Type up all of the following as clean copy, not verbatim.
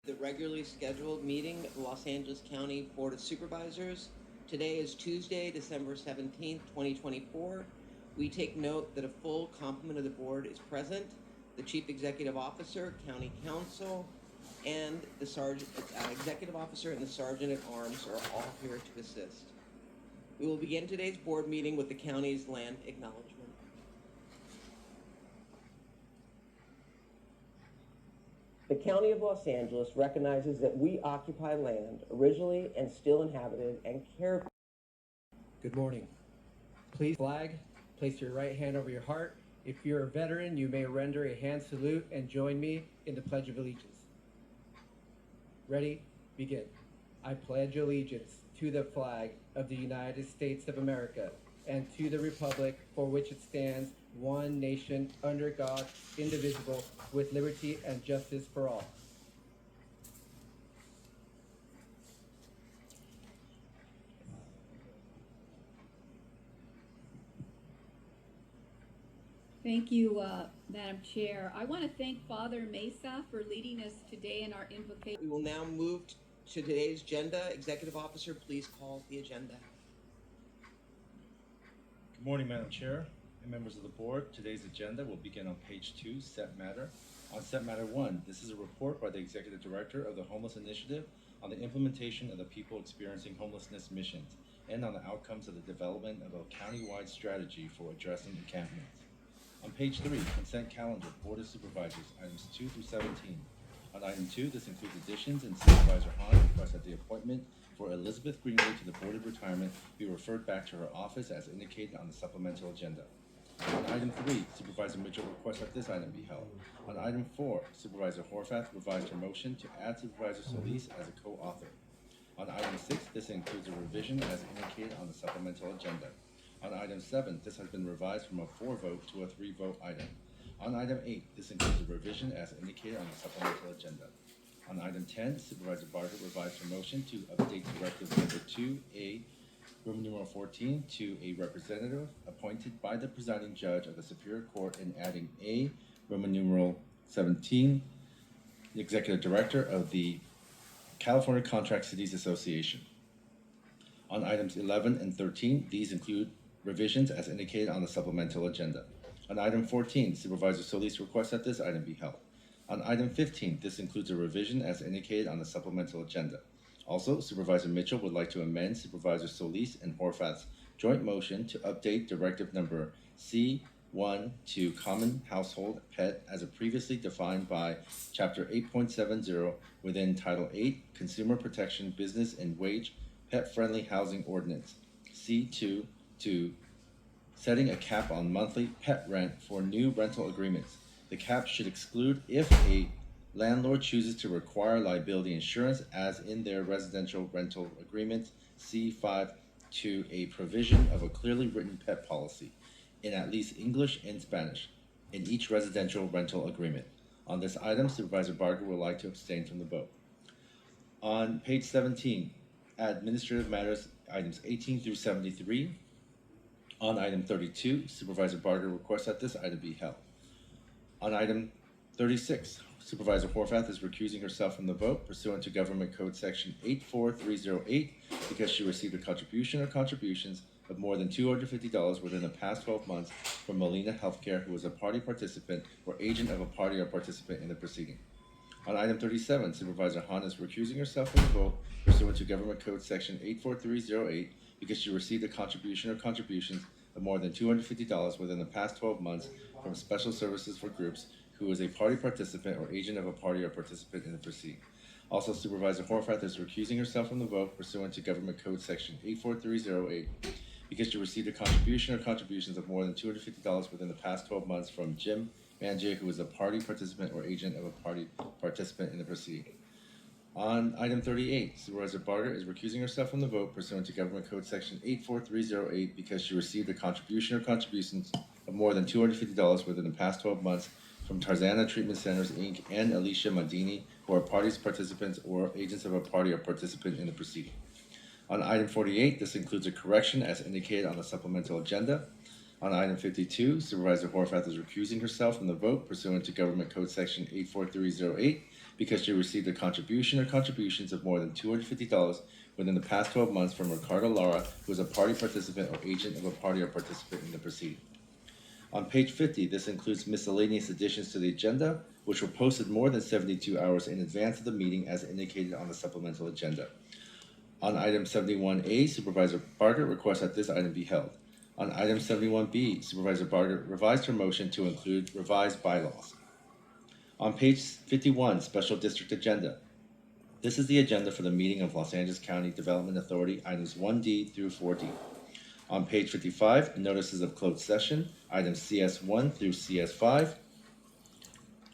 the regularly scheduled meeting of the Los Angeles County Board of Supervisors. Today is Tuesday, December 17th, 2024. We take note that a full complement of the board is present. The Chief Executive Officer, County Counsel, and the Executive Officer and the Sergeant at Arms are all here to assist. We will begin today's board meeting with the county's land acknowledgement. The County of Los Angeles recognizes that we occupy land originally and still inhabited and care. Good morning. Please flag, place your right hand over your heart. If you're a veteran, you may render a hand salute and join me in the Pledge of Allegiance. Ready? Begin. I pledge allegiance to the flag of the United States of America and to the republic for which it stands, one nation, under God, indivisible, with liberty and justice for all. Thank you, Madam Chair. I want to thank Father Mesa for leading us today in our invocation. We will now move to today's agenda. Executive Officer, please call the agenda. Good morning, Madam Chair and members of the board. Today's agenda will begin on page 2, Set Matter. On Set Matter 1, this is a report by the Executive Director of the Homeless Initiative on the implementation of the People Experiencing Homelessness missions and on the outcomes of the development of a county-wide strategy for addressing encampments. On page 3, Consent Calendar, Board of Supervisors, items 2 through 17. On item 2, this includes additions, and Supervisor Hahn requests that the appointment for Elizabeth Greenwood to the Board of Retirement be referred back to her office as indicated on the supplemental agenda. On item 3, Supervisor Mitchell requests that this item be held. On item 4, Supervisor Horvath revised her motion to add Supervisor Solis as a co-author. On item 6, this includes a revision as indicated on the supplemental agenda. On item 7, this has been revised from a 4-vote to a 3-vote item. On item 8, this includes a revision as indicated on the supplemental agenda. On item 10, Supervisor Barger revised her motion to update Directive Number 2A, Roman numeral 14, to a representative appointed by the presiding judge of the Superior Court and adding A, Roman numeral 17, the Executive Director of the California Contract Cities Association. On items 11 and 13, these include revisions as indicated on the supplemental agenda. On item 14, Supervisor Solis requests that this item be held. On item 15, this includes a revision as indicated on the supplemental agenda. Also, Supervisor Mitchell would like to amend Supervisor Solis and Horvath's joint motion to update Directive Number C1 to Common Household Pet as previously defined by Chapter 8.70 within Title 8, Consumer Protection Business and Wage Pet-Friendly Housing Ordinance, C2, to setting a cap on monthly pet rent for new rental agreements. The cap should exclude if a landlord chooses to require liability insurance as in their residential rental agreements, C5, to a provision of a clearly written pet policy in at least English and Spanish in each residential rental agreement. On this item, Supervisor Barger would like to abstain from the vote. On page 17, Administrative Matters, items 18 through 73. On item 32, Supervisor Barger requests that this item be held. On item 36, Supervisor Horvath is recusing herself from the vote pursuant to Government Code Section 84308 because she received a contribution or contributions of more than $250 within the past 12 months from Molina Healthcare, who is a party participant or agent of a party or participant in the proceeding. On item 37, Supervisor Hahn is recusing herself from the vote pursuant to Government Code Section 84308 because she received a contribution or contributions of more than $250 within the past 12 months from Special Services for Groups, who is a party participant or agent of a party or participant in the proceeding. Also, Supervisor Horvath is recusing herself from the vote pursuant to Government Code Section 84308 because she received a contribution or contributions of more than $250 within the past 12 months from Jim Mangia, who is a party participant or agent of a party participant in the proceeding. On item 38, Supervisor Barger is recusing herself from the vote pursuant to Government Code Section 84308 because she received a contribution or contributions of more than $250 within the past 12 months from Tarzana Treatment Centers, Inc. and Alicia Madini, who are parties, participants, or agents of a party or participant in the proceeding. On item 48, this includes a correction as indicated on the supplemental agenda. On item 52, Supervisor Horvath is recusing herself from the vote pursuant to Government Code Section 84308 because she received a contribution or contributions of more than $250 within the past 12 months from Ricardo Lara, who is a party participant or agent of a party or participant in the proceeding. On page 50, this includes miscellaneous additions to the agenda, which were posted more than 72 hours in advance of the meeting as indicated on the supplemental agenda. On item 71A, Supervisor Barger requests that this item be held. On item 71B, Supervisor Barger revised her motion to include revised bylaws. On page 51, Special District Agenda. This is the agenda for the meeting of Los Angeles County Development Authority, items 1D through 4D. On page 55, notices of closed session, items CS1 through CS5.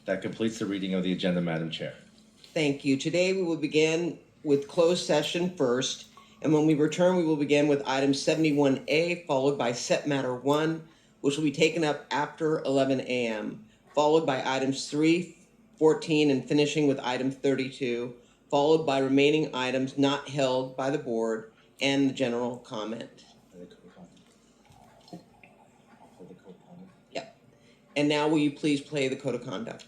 That completes the reading of the agenda, Madam Chair. Thank you. Today we will begin with closed session first, and when we return, we will begin with item 71A, followed by set matter 1, which will be taken up after 11 a.m., followed by items 3, 14, and finishing with item 32, followed by remaining items not held by the board and the general comment. Yep. And now will you please play the code of conduct?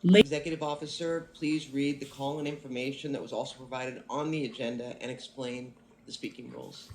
Executive Officer, please read the call-in information that was also provided on the agenda and explain the speaking rules.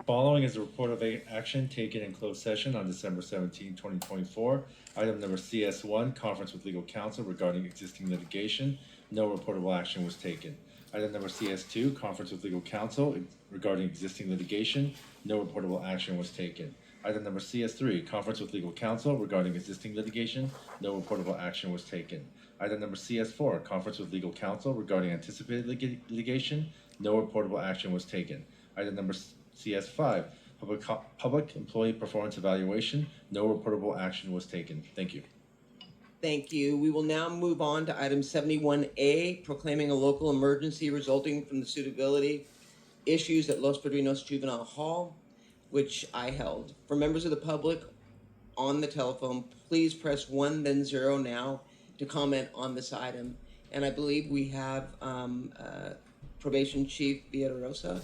Following is a report of action taken in closed session on December 17, 2024. Item number CS1, conference with legal counsel regarding existing litigation. No reportable action was taken. Item number CS2, conference with legal counsel regarding existing litigation. No reportable action was taken. Item number CS3, conference with legal counsel regarding existing litigation. No reportable action was taken. Item number CS4, conference with legal counsel regarding anticipated litigation. No reportable action was taken. Item number CS5, public employee performance evaluation. No reportable action was taken. Thank you. Thank you. We will now move on to item 71A, proclaiming a local emergency resulting from the suitability issues at Los Padrinos Juvenile Hall, which I held. For members of the public on the telephone, please press 1 then 0 now to comment on this item. And I believe we have Probation Chief Villarosa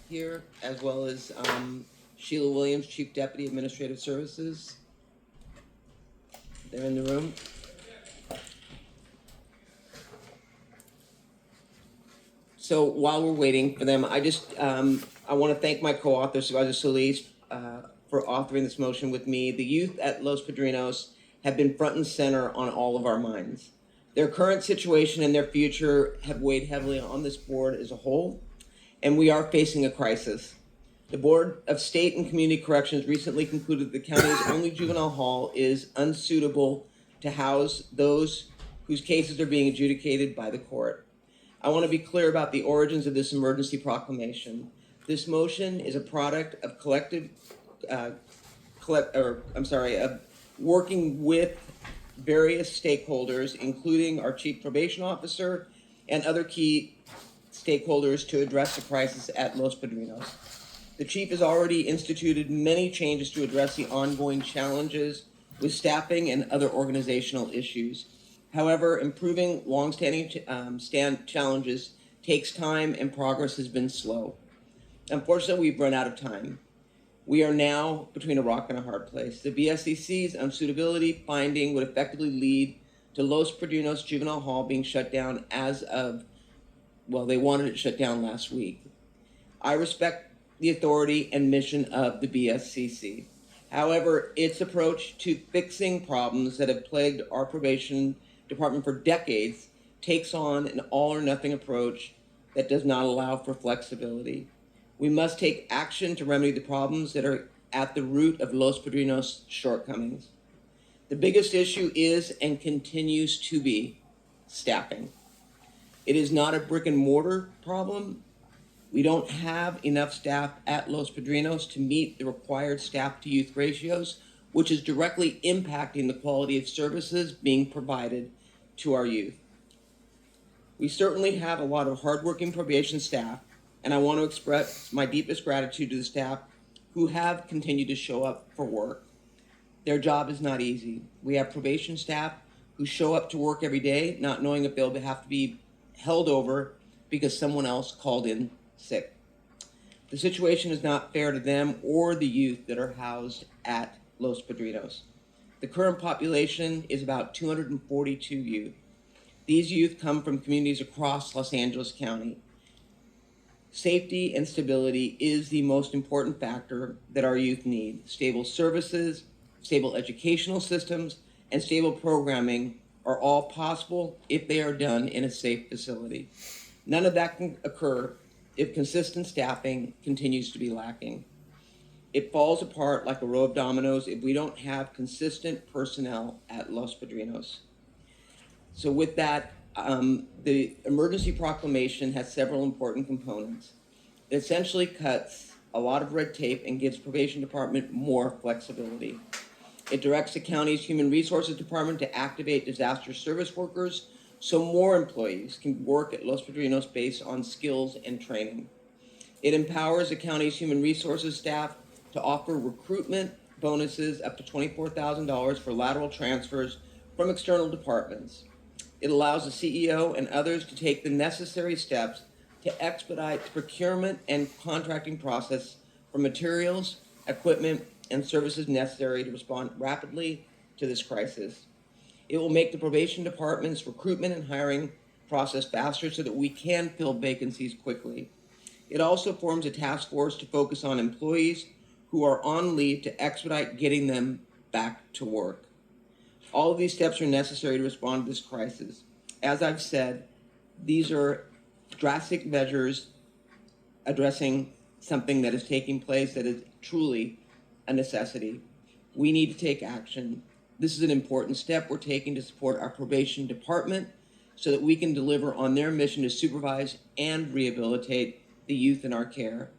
here, as well as Sheila Williams, Chief Deputy Administrative Services. They're in the room. So while we're waiting for them, I just I want to thank my co-author, Supervisor Solis, for authoring this motion with me. The youth at Los Padrinos have been front and center on all of our minds. Their current situation and their future have weighed heavily on this board as a whole, and we are facing a crisis. The Board of State and Community Corrections recently concluded the county's only juvenile hall is unsuitable to house those whose cases are being adjudicated by the court. I want to be clear about the origins of this emergency proclamation. This motion is a product of of working with various stakeholders, including our Chief Probation Officer and other key stakeholders to address the crisis at Los Padrinos. The Chief has already instituted many changes to address the ongoing challenges with staffing and other organizational issues. However, improving longstanding challenges takes time and progress has been slow. Unfortunately, we've run out of time. We are now between a rock and a hard place. The BSCC's unsuitability finding would effectively lead to Los Padrinos Juvenile Hall being shut down as of, well, they wanted it shut down last week. I respect the authority and mission of the BSCC. However, its approach to fixing problems that have plagued our probation department for decades takes on an all or nothing approach that does not allow for flexibility. We must take action to remedy the problems that are at the root of Los Padrinos' shortcomings. The biggest issue is and continues to be staffing. It is not a brick and mortar problem. We don't have enough staff at Los Padrinos to meet the required staff to youth ratios, which is directly impacting the quality of services being provided to our youth. We certainly have a lot of hardworking probation staff, and I want to express my deepest gratitude to the staff who have continued to show up for work. Their job is not easy. We have probation staff who show up to work every day not knowing if they'll have to be held over because someone else called in sick. The situation is not fair to them or the youth that are housed at Los Padrinos. The current population is about 242 youth. These youth come from communities across Los Angeles County. Safety and stability is the most important factor that our youth need. Stable services, stable educational systems, and stable programming are all possible if they are done in a safe facility. None of that can occur if consistent staffing continues to be lacking. It falls apart like a row of dominoes if we don't have consistent personnel at Los Padrinos. So with that, the emergency proclamation has several important components. It essentially cuts a lot of red tape and gives probation department more flexibility. It directs the county's human resources department to activate disaster service workers so more employees can work at Los Padrinos based on skills and training. It empowers the county's human resources staff to offer recruitment bonuses up to $24,000 for lateral transfers from external departments. It allows the CEO and others to take the necessary steps to expedite the procurement and contracting process for materials, equipment, and services necessary to respond rapidly to this crisis. It will make the probation department's recruitment and hiring process faster so that we can fill vacancies quickly. It also forms a task force to focus on employees who are on leave to expedite getting them back to work. All of these steps are necessary to respond to this crisis. As I've said, these are drastic measures addressing something that is taking place that is truly a necessity. We need to take action. This is an important step we're taking to support our probation department so that we can deliver on their mission to supervise and rehabilitate the youth in our care.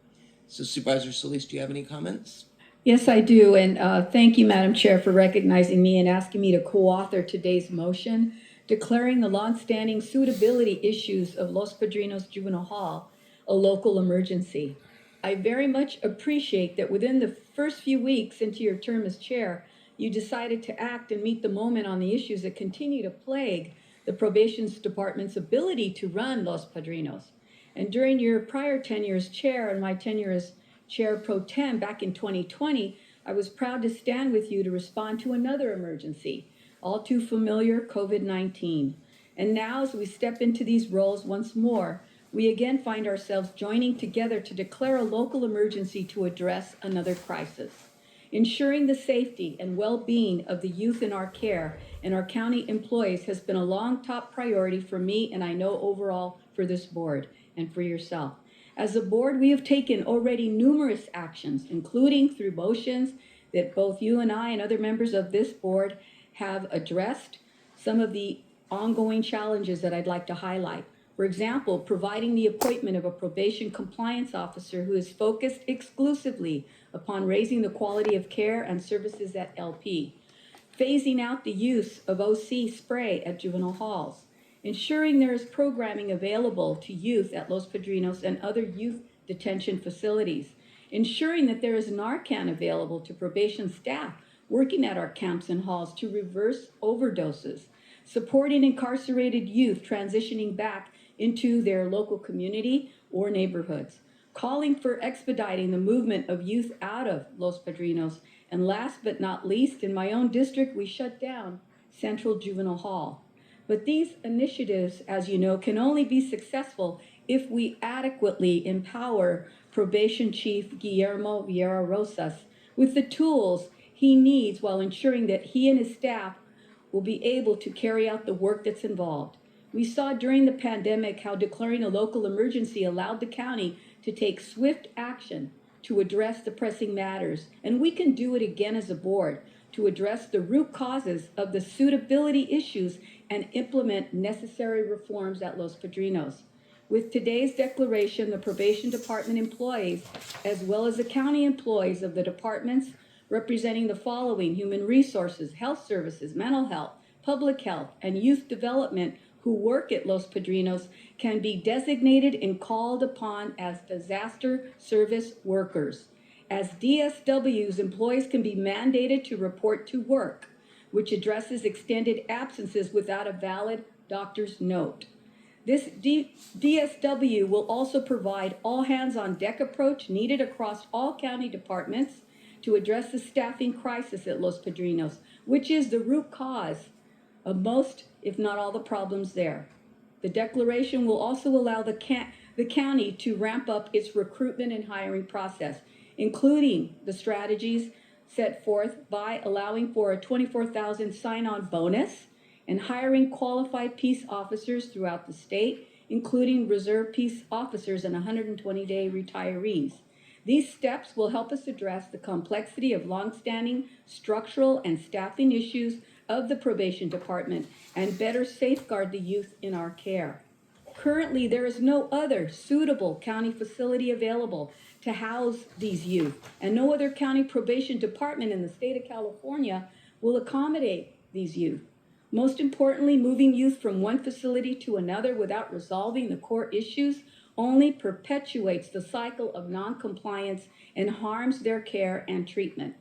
So Supervisor Solis, do you have any comments? Yes, I do. And thank you, Madam Chair, for recognizing me and asking me to co-author today's motion declaring the longstanding suitability issues of Los Padrinos Juvenile Hall a local emergency. I very much appreciate that within the first few weeks into your term as chair, you decided to act and meet the moment on the issues that continue to plague the probation department's ability to run Los Padrinos. And during your prior tenure as chair and my tenure as chair pro tem back in 2020, I was proud to stand with you to respond to another emergency, all too familiar, COVID-19. And now as we step into these roles once more, we again find ourselves joining together to declare a local emergency to address another crisis. Ensuring the safety and well-being of the youth in our care and our county employees has been a long top priority for me and I know overall for this board and for yourself. As a board, we have taken already numerous actions, including through motions that both you and I and other members of this board have addressed some of the ongoing challenges that I'd like to highlight. For example, providing the appointment of a probation compliance officer who is focused exclusively upon raising the quality of care and services at LP, phasing out the use of OC spray at juvenile halls, ensuring there is programming available to youth at Los Padrinos and other youth detention facilities, ensuring that there is Narcan available to probation staff working at our camps and halls to reverse overdoses, supporting incarcerated youth transitioning back into their local community or neighborhoods, calling for expediting the movement of youth out of Los Padrinos, and last but not least, in my own district, we shut down Central Juvenile Hall. But these initiatives, as you know, can only be successful if we adequately empower Probation Chief Guillermo Vieira Rosas with the tools he needs while ensuring that he and his staff will be able to carry out the work that's involved. We saw during the pandemic how declaring a local emergency allowed the county to take swift action to address the pressing matters, and we can do it again as a board to address the root causes of the suitability issues and implement necessary reforms at Los Padrinos. With today's declaration, the probation department employees, as well as the county employees of the departments representing the following: human resources, health services, mental health, public health, and youth development who work at Los Padrinos, can be designated and called upon as disaster service workers. As DSWs, employees can be mandated to report to work, which addresses extended absences without a valid doctor's note. This DSW will also provide all hands on deck approach needed across all county departments to address the staffing crisis at Los Padrinos, which is the root cause of most if not all the problems there. The declaration will also allow the county to ramp up its recruitment and hiring process, including the strategies set forth by allowing for a $24,000 sign-on bonus and hiring qualified peace officers throughout the state, including reserve peace officers and 120-day retirees. These steps will help us address the complexity of longstanding structural and staffing issues of the probation department and better safeguard the youth in our care. Currently, there is no other suitable county facility available to house these youth, and no other county probation department in the state of California will accommodate these youth. Most importantly, moving youth from one facility to another without resolving the core issues only perpetuates the cycle of noncompliance and harms their care and treatment.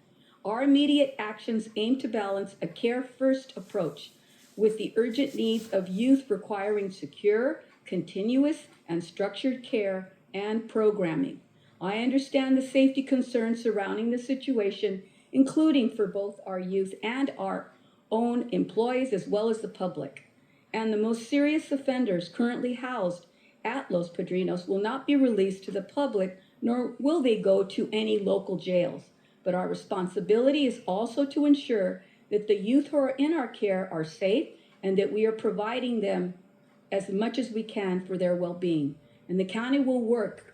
Our immediate actions aim to balance a care-first approach with the urgent needs of youth requiring secure, continuous, and structured care and programming. I understand the safety concerns surrounding the situation, including for both our youth and our own employees as well as the public. And the most serious offenders currently housed at Los Padrinos will not be released to the public, nor will they go to any local jails. But our responsibility is also to ensure that the youth who are in our care are safe and that we are providing them as much as we can for their well-being. And the county will work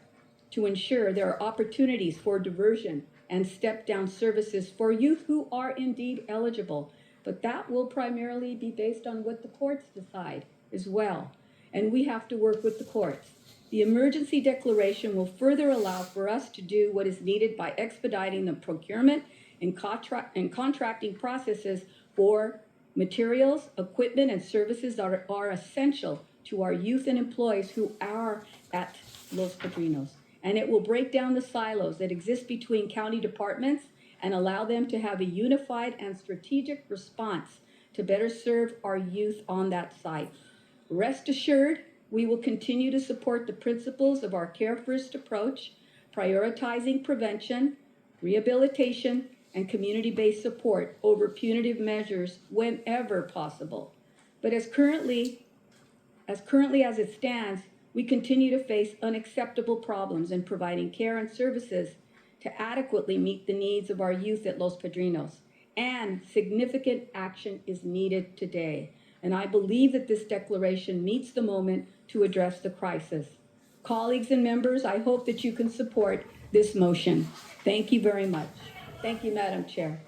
to ensure there are opportunities for diversion and step-down services for youth who are indeed eligible. But that will primarily be based on what the courts decide as well. And we have to work with the courts. The emergency declaration will further allow for us to do what is needed by expediting the procurement and contracting processes for materials, equipment, and services that are essential to our youth and employees who are at Los Padrinos. And it will break down the silos that exist between county departments and allow them to have a unified and strategic response to better serve our youth on that site. Rest assured, we will continue to support the principles of our care-first approach, prioritizing prevention, rehabilitation, and community-based support over punitive measures whenever possible. But as currently as it stands, we continue to face unacceptable problems in providing care and services to adequately meet the needs of our youth at Los Padrinos, and significant action is needed today. And I believe that this declaration meets the moment to address the crisis. Colleagues and members, I hope that you can support this motion. Thank you very much. Thank you, Madam Chair.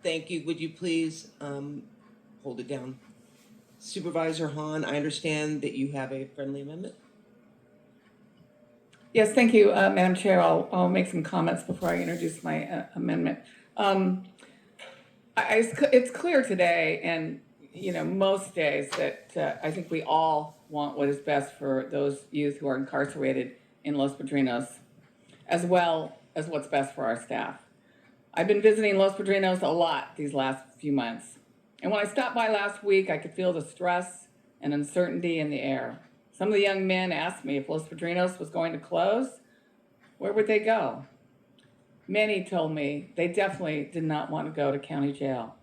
Thank you. Would you please hold it down? Supervisor Hahn, I understand that you have a friendly amendment. Yes, thank you, Madam Chair. I'll make some comments before I introduce my amendment. It's clear today, and most days, that I think we all want what is best for those youth who are incarcerated in Los Padrinos, as well as what's best for our staff. I've been visiting Los Padrinos a lot these last few months, and when I stopped by last week, I could feel the stress and uncertainty in the air. Some of the young men asked me if Los Padrinos was going to close, where would they go? Many told me they definitely did not want to go to county jail.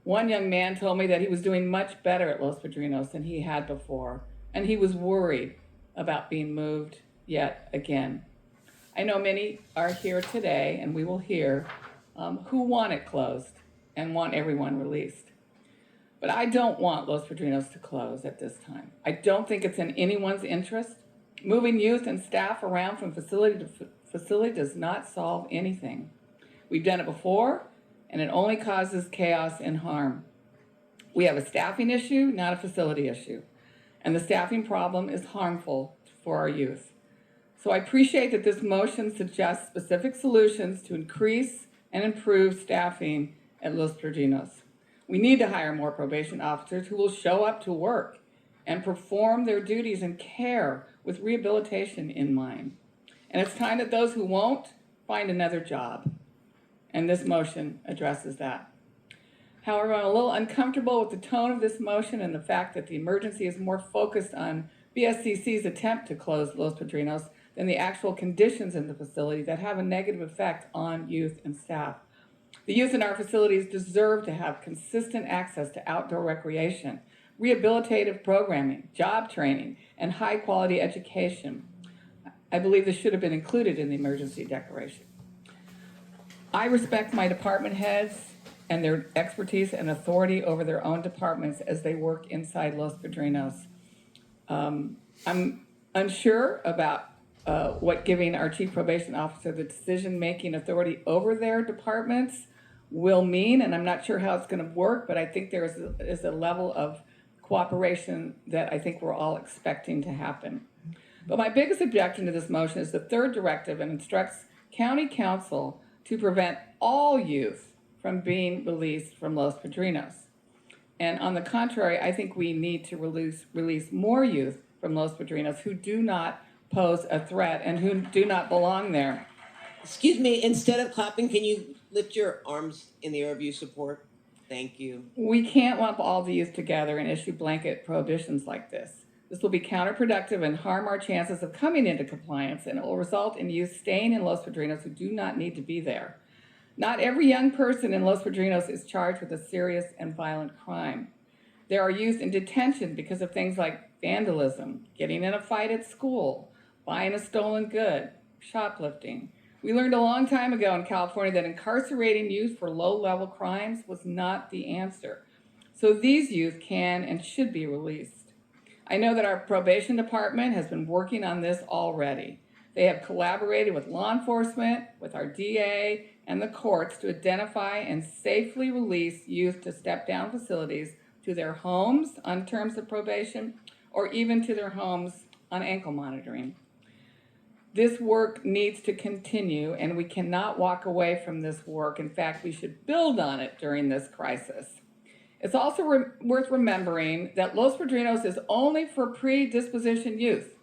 One young man told me that he was doing much better at Los Padrinos than he had before, and he was worried about being moved yet again. I know many are here today, and we will hear, who want it closed and want everyone released. But I don't want Los Padrinos to close at this time. I don't think it's in anyone's interest. Moving youth and staff around from facility to facility does not solve anything. We've done it before, and it only causes chaos and harm. We have a staffing issue, not a facility issue. And the staffing problem is harmful for our youth. So I appreciate that this motion suggests specific solutions to increase and improve staffing at Los Padrinos. We need to hire more probation officers who will show up to work and perform their duties and care with rehabilitation in mind. And it's time that those who won't find another job. And this motion addresses that. However, I'm a little uncomfortable with the tone of this motion and the fact that the emergency is more focused on BSCC's attempt to close Los Padrinos than the actual conditions in the facility that have a negative effect on youth and staff. The youth in our facilities deserve to have consistent access to outdoor recreation, rehabilitative programming, job training, and high-quality education. I believe this should have been included in the emergency declaration. I respect my department heads and their expertise and authority over their own departments as they work inside Los Padrinos. I'm unsure about what giving our chief probation officer the decision-making authority over their departments will mean, and I'm not sure how it's going to work, but I think there is a level of cooperation that I think we're all expecting to happen. But my biggest objection to this motion is the third directive, and instructs county council to prevent all youth from being released from Los Padrinos. And on the contrary, I think we need to release more youth from Los Padrinos who do not pose a threat and who do not belong there. Excuse me, instead of clapping, can you lift your arms in the air of you support? Thank you. We can't lump all the youth together and issue blanket prohibitions like this. This will be counterproductive and harm our chances of coming into compliance, and it will result in youth staying in Los Padrinos who do not need to be there. Not every young person in Los Padrinos is charged with a serious and violent crime. There are youth in detention because of things like vandalism, getting in a fight at school, buying a stolen good, shoplifting. We learned a long time ago in California that incarcerating youth for low-level crimes was not the answer. So these youth can and should be released. I know that our probation department has been working on this already. They have collaborated with law enforcement, with our DA, and the courts to identify and safely release youth to step-down facilities to their homes on terms of probation, or even to their homes on ankle monitoring. This work needs to continue, and we cannot walk away from this work. In fact, we should build on it during this crisis. It's also worth remembering that Los Padrinos is only for predisposition youth.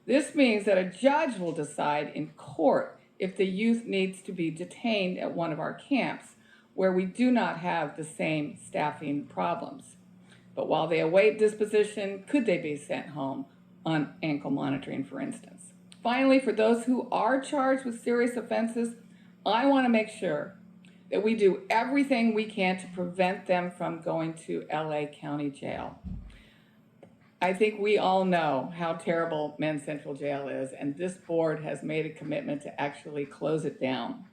This means that a judge will decide in court if the youth needs to be detained at one of our camps, where we do not have the same staffing problems. But while they await disposition, could they be sent home on ankle monitoring, for instance? Finally, for those who are charged with serious offenses, I want to make sure that we do everything we can to prevent them from going to LA County Jail. I think we all know how terrible Men's Central Jail is, and this board has made a commitment to actually close it down.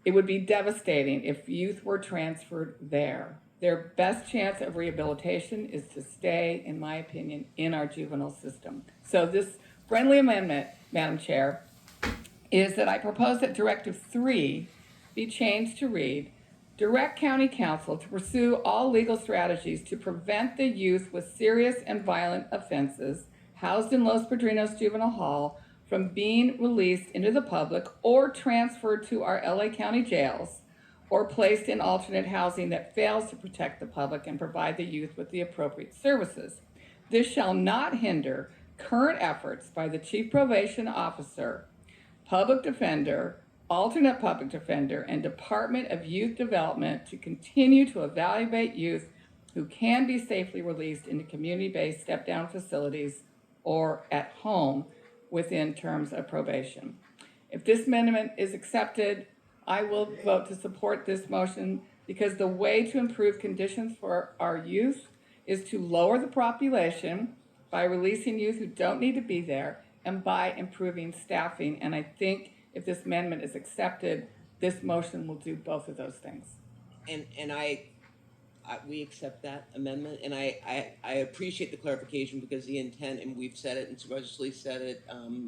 It would be devastating if youth were transferred there. Their best chance of rehabilitation is to stay, in my opinion, in our juvenile system. So this friendly amendment, Madam Chair, is that I propose that Directive 3 be changed to read, direct County Council to pursue all legal strategies to prevent the youth with serious and violent offenses housed in Los Padrinos Juvenile Hall from being released into the public or transferred to our LA County jails, or placed in alternate housing that fails to protect the public and provide the youth with the appropriate services. This shall not hinder current efforts by the Chief Probation Officer, Public Defender, Alternate Public Defender, and Department of Youth Development to continue to evaluate youth who can be safely released into community-based step-down facilities or at home within terms of probation. If this amendment is accepted, I will vote to support this motion, because the way to improve conditions for our youth is to lower the population by releasing youth who don't need to be there and by improving staffing. And I think if this amendment is accepted, this motion will do both of those things. And we accept that amendment, and I appreciate the clarification, because the intent, and we've said it, and Supervisor Solis said it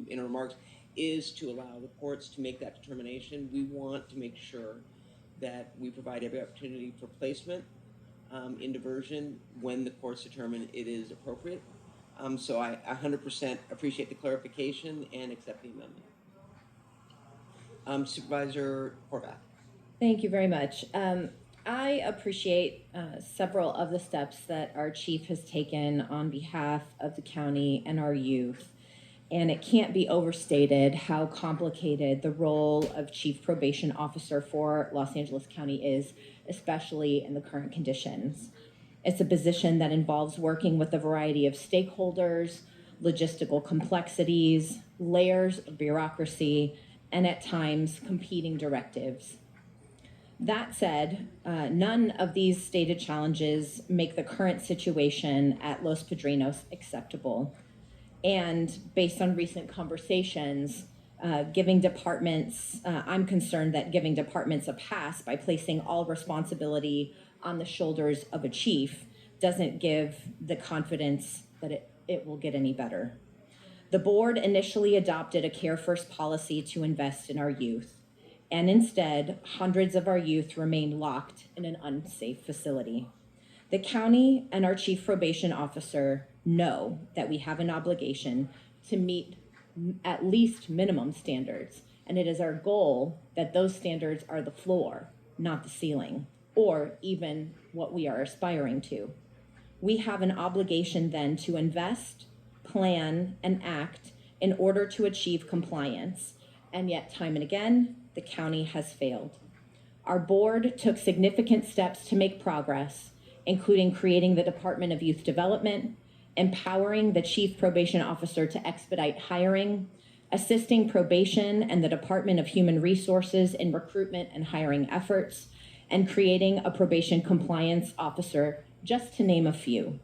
in her remarks, is to allow the courts to make that determination. We want to make sure that we provide every opportunity for placement in diversion when the courts determine it is appropriate. So I 100% appreciate the clarification and accept the amendment. Supervisor Horvath. Thank you very much. I appreciate several of the steps that our chief has taken on behalf of the county and our youth. And it can't be overstated how complicated the role of Chief Probation Officer for Los Angeles County is, especially in the current conditions. It's a position that involves working with a variety of stakeholders, logistical complexities, layers of bureaucracy, and at times competing directives. That said, none of these stated challenges make the current situation at Los Padrinos acceptable. And based on recent conversations, giving departments, I'm concerned that giving departments a pass by placing all responsibility on the shoulders of a chief doesn't give the confidence that it will get any better. The board initially adopted a Care First policy to invest in our youth, and instead, hundreds of our youth remain locked in an unsafe facility. The county and our chief probation officer know that we have an obligation to meet at least minimum standards, and it is our goal that those standards are the floor, not the ceiling, or even what we are aspiring to. We have an obligation then to invest, plan, and act in order to achieve compliance, and yet time and again, the county has failed. Our board took significant steps to make progress, including creating the Department of Youth Development, empowering the Chief Probation Officer to expedite hiring, assisting probation and the Department of Human Resources in recruitment and hiring efforts, and creating a probation compliance officer, just to name a few.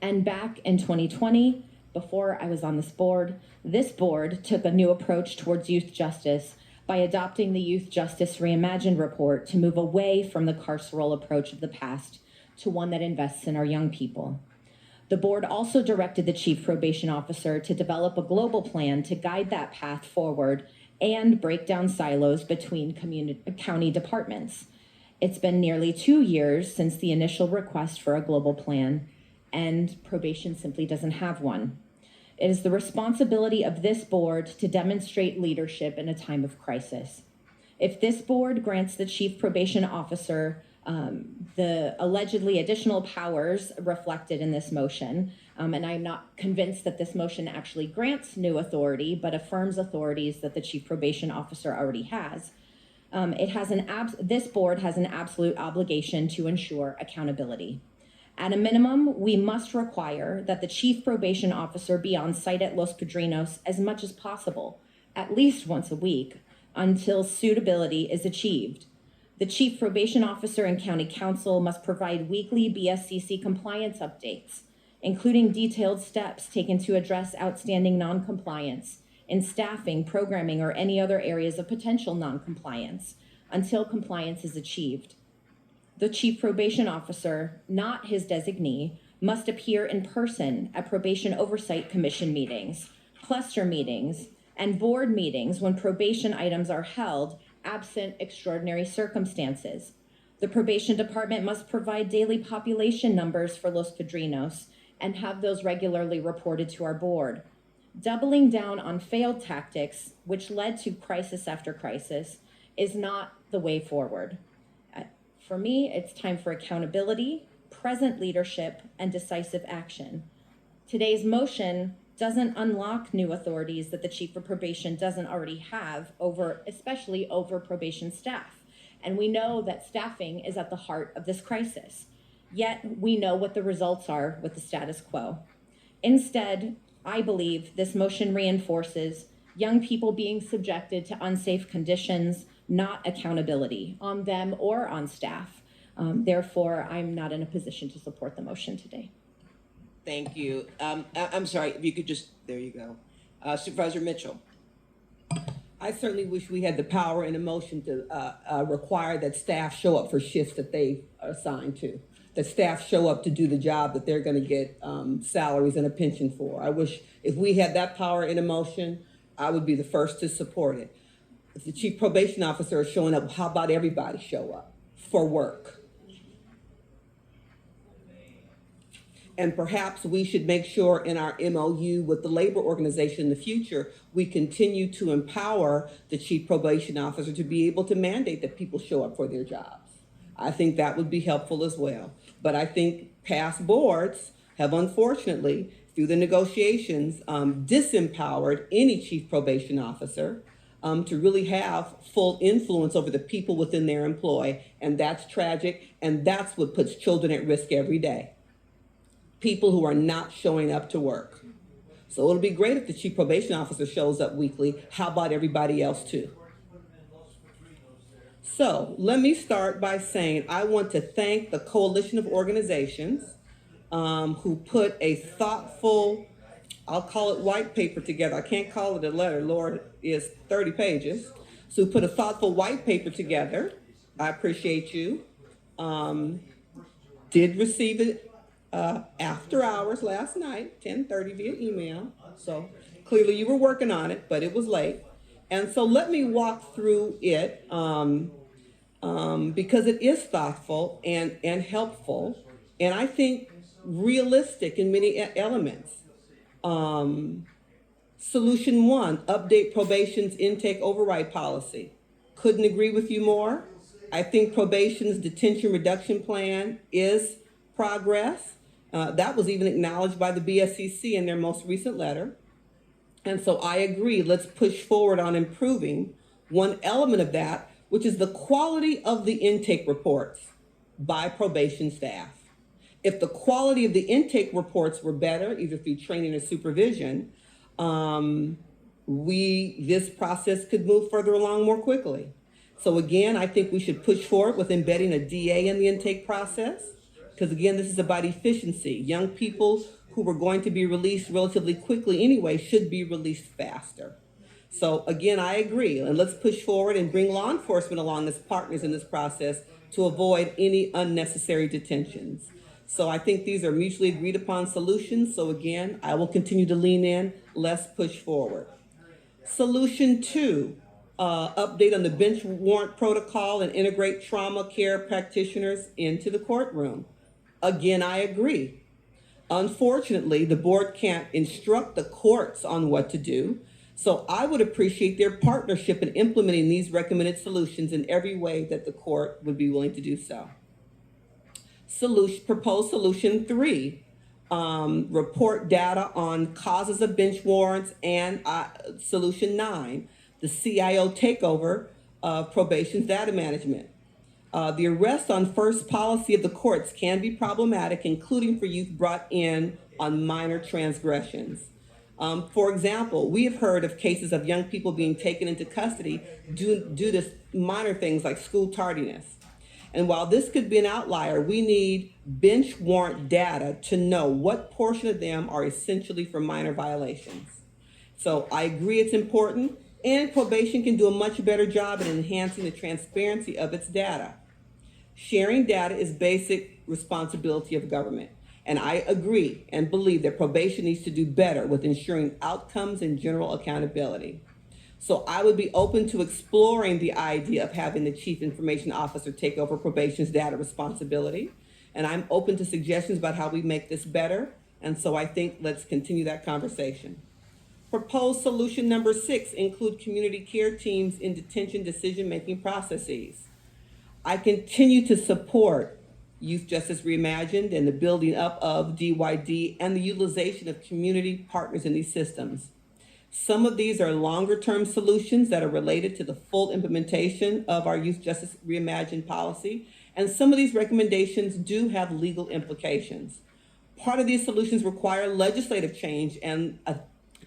And back in 2020, before I was on this board took a new approach towards youth justice by adopting the Youth Justice Reimagined report to move away from the carceral approach of the past to one that invests in our young people. The board also directed the Chief Probation Officer to develop a global plan to guide that path forward and break down silos between county departments. It's been nearly 2 years since the initial request for a global plan, and probation simply doesn't have one. It is the responsibility of this board to demonstrate leadership in a time of crisis. If this board grants the Chief Probation Officer the allegedly additional powers reflected in this motion, and I'm not convinced that this motion actually grants new authority, but affirms authorities that the Chief Probation Officer already has, this board has an absolute obligation to ensure accountability. At a minimum, we must require that the Chief Probation Officer be on site at Los Padrinos as much as possible, at least once a week, until suitability is achieved. The Chief Probation Officer and County Council must provide weekly BSCC compliance updates, including detailed steps taken to address outstanding noncompliance in staffing, programming, or any other areas of potential noncompliance until compliance is achieved. The Chief Probation Officer, not his designee, must appear in person at Probation Oversight Commission meetings, cluster meetings, and board meetings when probation items are held, absent extraordinary circumstances. The Probation Department must provide daily population numbers for Los Padrinos and have those regularly reported to our board. Doubling down on failed tactics, which led to crisis after crisis, is not the way forward. For me, it's time for accountability, present leadership, and decisive action. Today's motion doesn't unlock new authorities that the Chief of Probation doesn't already have especially over probation staff. And we know that staffing is at the heart of this crisis. Yet we know what the results are with the status quo. Instead, I believe this motion reinforces young people being subjected to unsafe conditions, not accountability on them or on staff. Therefore, I'm not in a position to support the motion today. Thank you. I'm sorry, if you could just, there you go. Supervisor Mitchell. I certainly wish we had the power in a motion to require that staff show up for shifts that they are assigned to, that staff show up to do the job that they're going to get salaries and a pension for. I wish if we had that power in a motion, I would be the first to support it. If the Chief Probation Officer is showing up, how about everybody show up for work? And perhaps we should make sure in our MOU with the labor organization in the future, we continue to empower the Chief Probation Officer to be able to mandate that people show up for their jobs. I think that would be helpful as well. But I think past boards have unfortunately, through the negotiations, disempowered any Chief Probation Officer to really have full influence over the people within their employ. And that's tragic. And that's what puts children at risk every day. People who are not showing up to work. So it'll be great if the Chief Probation Officer shows up weekly. How about everybody else too? So let me start by saying I want to thank the coalition of organizations who put a thoughtful, I'll call it white paper together. I can't call it a letter, Lord, is 30 pages. So put a thoughtful white paper together. I appreciate you. Did receive it after hours last night, 10:30 via email. So clearly you were working on it, but it was late. And so let me walk through it because it is thoughtful and helpful, and I think realistic in many elements. Solution 1, update probation's intake override policy. Couldn't agree with you more. I think probation's detention reduction plan is progress. That was even acknowledged by the BSCC in their most recent letter. And so I agree, let's push forward on improving one element of that, which is the quality of the intake reports by probation staff. If the quality of the intake reports were better, either through training or supervision, this process could move further along more quickly. So again, I think we should push forward with embedding a DA in the intake process, because again, this is about efficiency. Young people who were going to be released relatively quickly anyway should be released faster. So again, I agree, and let's push forward and bring law enforcement along as partners in this process to avoid any unnecessary detentions. So I think these are mutually agreed upon solutions. So again, I will continue to lean in. Let's push forward. Solution 2, update on the bench warrant protocol and integrate trauma care practitioners into the courtroom. Again, I agree. Unfortunately, the board can't instruct the courts on what to do. So I would appreciate their partnership in implementing these recommended solutions in every way that the court would be willing to do so. Proposed solution 3, report data on causes of bench warrants, and solution 9, the CIO takeover of probation's data management. The arrest on first policy of the courts can be problematic, including for youth brought in on minor transgressions. For example, we have heard of cases of young people being taken into custody due to minor things like school tardiness. And while this could be an outlier, we need bench warrant data to know what portion of them are essentially for minor violations. So I agree it's important, and probation can do a much better job in enhancing the transparency of its data. Sharing data is basic responsibility of government. And I agree and believe that probation needs to do better with ensuring outcomes and general accountability. So I would be open to exploring the idea of having the chief information officer take over probation's data responsibility. And I'm open to suggestions about how we make this better. And so I think let's continue that conversation. Proposed solution number 6, include community care teams in detention decision-making processes. I continue to support Youth Justice Reimagined and the building up of DYD and the utilization of community partners in these systems. Some of these are longer-term solutions that are related to the full implementation of our Youth Justice Reimagined policy, and some of these recommendations do have legal implications. Part of these solutions require legislative change and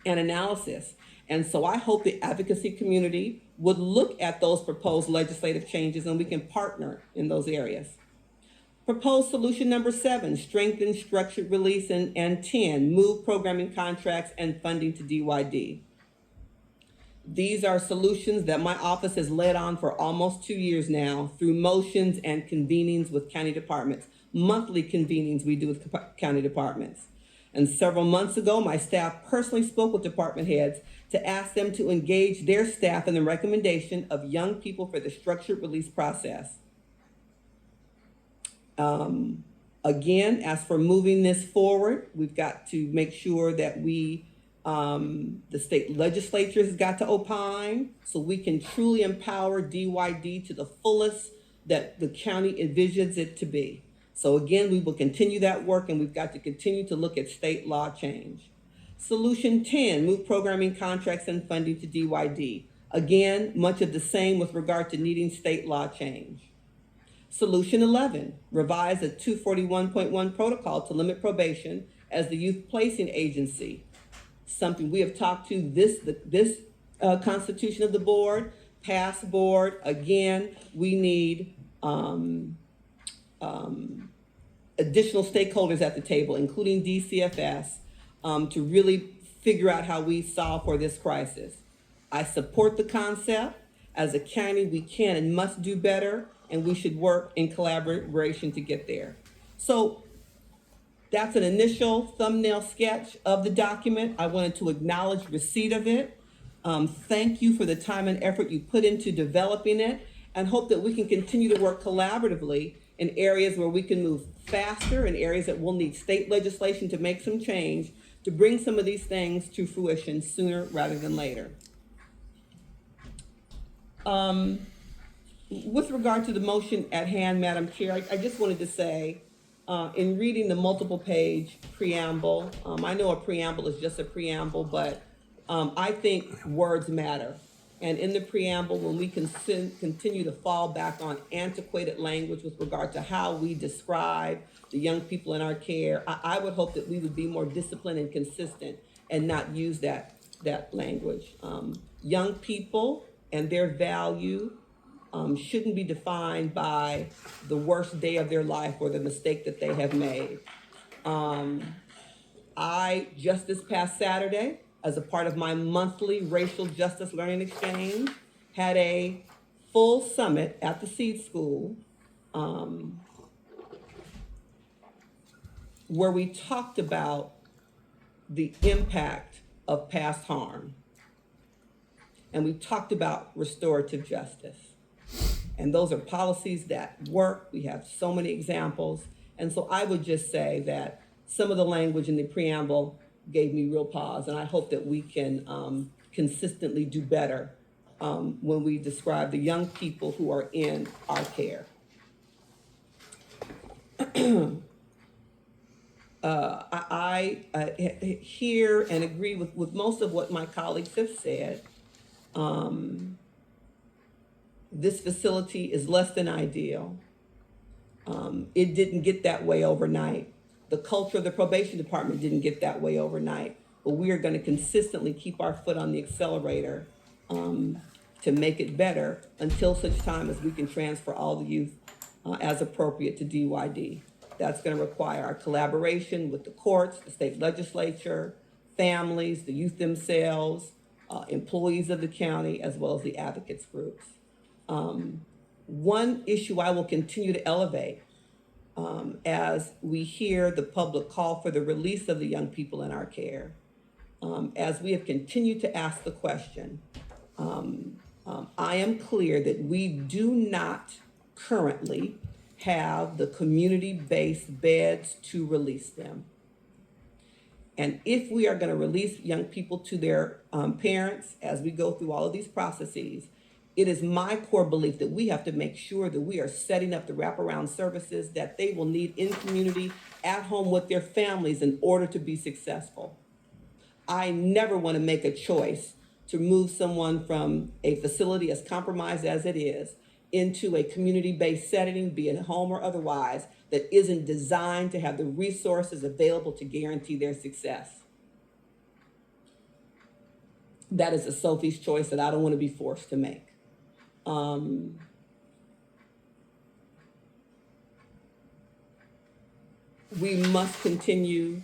analysis, and so I hope the advocacy community would look at those proposed legislative changes and we can partner in those areas. Proposed solution number 7, strengthen structured release, and 10, move programming contracts and funding to DYD. These are solutions that my office has led on for almost 2 years now through motions and convenings with county departments, monthly convenings we do with county departments. And several months ago, my staff personally spoke with department heads to ask them to engage their staff in the recommendation of young people for the structured release process. Again, as for moving this forward, we've got to make sure that the state legislature has got to opine so we can truly empower DYD to the fullest that the county envisions it to be. So again, we will continue that work, and we've got to continue to look at state law change. Solution 10, move programming contracts and funding to DYD. Again, much of the same with regard to needing state law change. Solution 11, revise the 241.1 protocol to limit probation as the youth placing agency. Something we have talked to this constitution of the board Past board, again, we need additional stakeholders at the table, including DCFS, to really figure out how we solve for this crisis. I support the concept. As a county, we can and must do better, and we should work in collaboration to get there. So that's an initial thumbnail sketch of the document. I wanted to acknowledge receipt of it. Thank you for the time and effort you put into developing it, and hope that we can continue to work collaboratively in areas where we can move faster, in areas that will need state legislation to make some change, to bring some of these things to fruition sooner rather than later. With regard to the motion at hand, Madam Chair, I just wanted to say, in reading the multiple page preamble, I know a preamble is just a preamble, but I think words matter. And in the preamble, when we continue to fall back on antiquated language with regard to how we describe the young people in our care, I would hope that we would be more disciplined and consistent and not use that language. Young people and their value shouldn't be defined by the worst day of their life or the mistake that they have made. I, just this past Saturday, as a part of my monthly racial justice learning exchange, had a full summit at the Seed School where we talked about the impact of past harm. And we talked about restorative justice. And those are policies that work. We have so many examples. And so I would just say that some of the language in the preamble gave me real pause, and I hope that we can consistently do better when we describe the young people who are in our care. I hear and agree with most of what my colleagues have said. This facility is less than ideal. It didn't get that way overnight. The culture of the probation department didn't get that way overnight, but we are going to consistently keep our foot on the accelerator to make it better until such time as we can transfer all the youth as appropriate to DYD. That's going to require our collaboration with the courts, the state legislature, families, the youth themselves, employees of the county, as well as the advocates groups. One issue I will continue to elevate as we hear the public call for the release of the young people in our care, as we have continued to ask the question, I am clear that we do not currently have the community-based beds to release them. And if we are going to release young people to their parents as we go through all of these processes, it is my core belief that we have to make sure that we are setting up the wraparound services that they will need in community, at home with their families in order to be successful. I never want to make a choice to move someone from a facility as compromised as it is into a community-based setting, be it home or otherwise, that isn't designed to have the resources available to guarantee their success. That is a Sophie's choice that I don't want to be forced to make. We must continue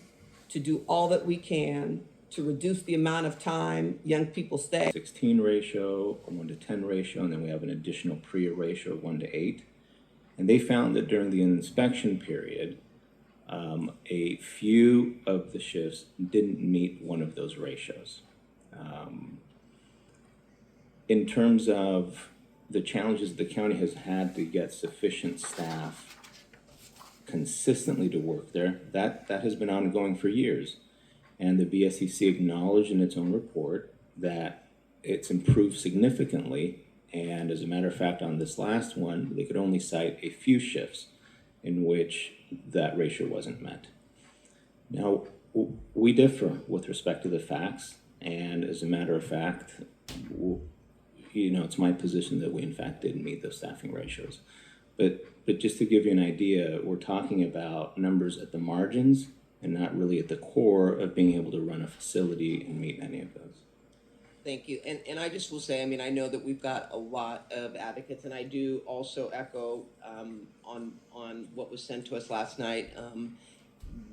to do all that we can to reduce the amount of time young people stay. 16 ratio, a 1-to-10 ratio, and then we have an additional PREA ratio of 1-to-8. And they found that during the inspection period, a few of the shifts didn't meet one of those ratios. In terms of the challenges the county has had to get sufficient staff consistently to work there, that has been ongoing for years. And the BSEC acknowledged in its own report that it's improved significantly. And as a matter of fact, on this last one, they could only cite a few shifts in which that ratio wasn't met. Now, we differ with respect to the facts. And as a matter of fact, it's my position that we in fact didn't meet those staffing ratios. But just to give you an idea, we're talking about numbers at the margins and not really at the core of being able to run a facility and meet any of those. Thank you. And I just will say, I mean, I know that we've got a lot of advocates, and I do also echo on what was sent to us last night.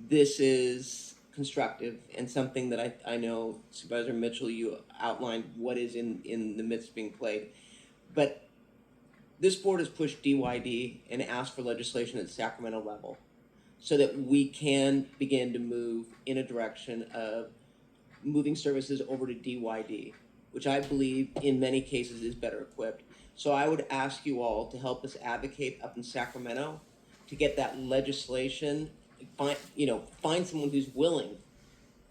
This is constructive and something that I know, Supervisor Mitchell, you outlined what is in the midst of being played. But this board has pushed DYD and asked for legislation at the Sacramento level so that we can begin to move in a direction of moving services over to DYD, which I believe in many cases is better equipped. So I would ask you all to help us advocate up in Sacramento to get that legislation, find someone who's willing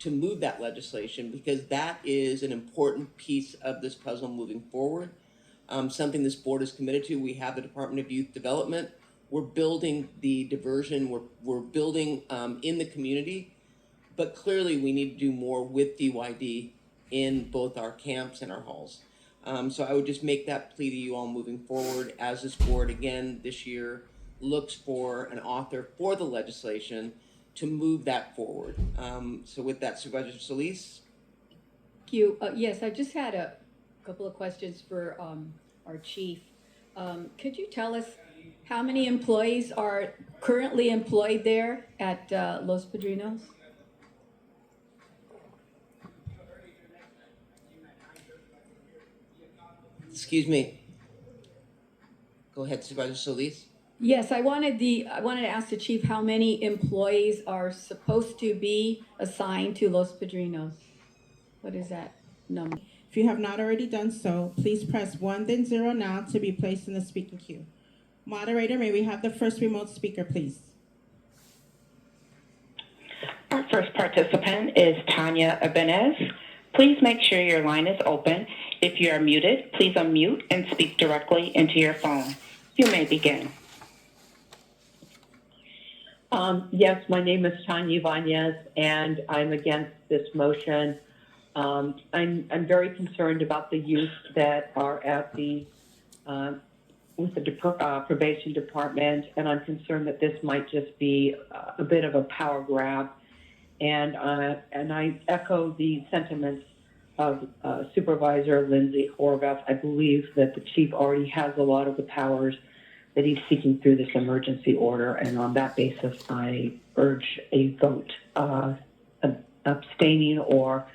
to move that legislation, because that is an important piece of this puzzle moving forward. Something this board is committed to. We have the Department of Youth Development. We're building the diversion. We're building in the community, but clearly we need to do more with DYD in both our camps and our halls. So I would just make that plea to you all moving forward as this board again this year looks for an author for the legislation to move that forward. So with that, Supervisor Solis. Thank you. Yes, I just had a couple of questions for our chief. Could you tell us how many employees are currently employed there at Los Padrinos? Excuse me. Go ahead, Supervisor Solis. Yes, I wanted to ask the chief how many employees are supposed to be assigned to Los Padrinos. What is that number? If you have not already done so, please press 1 then 0 now to be placed in the speaking queue. Moderator, may we have the first remote speaker, please? Our first participant is Tania Bones. Please make sure your line is open. If you are muted, please unmute and speak directly into your phone. You may begin. Yes, my name is Tania Bones, and I'm against this motion. I'm very concerned about the youth that are at the with the probation department, and I'm concerned that this might just be a bit of a power grab. And I echo the sentiments of Supervisor Lindsay Horvath. I believe that the chief already has a lot of the powers that he's seeking through this emergency order, and on that basis, I urge a vote abstaining or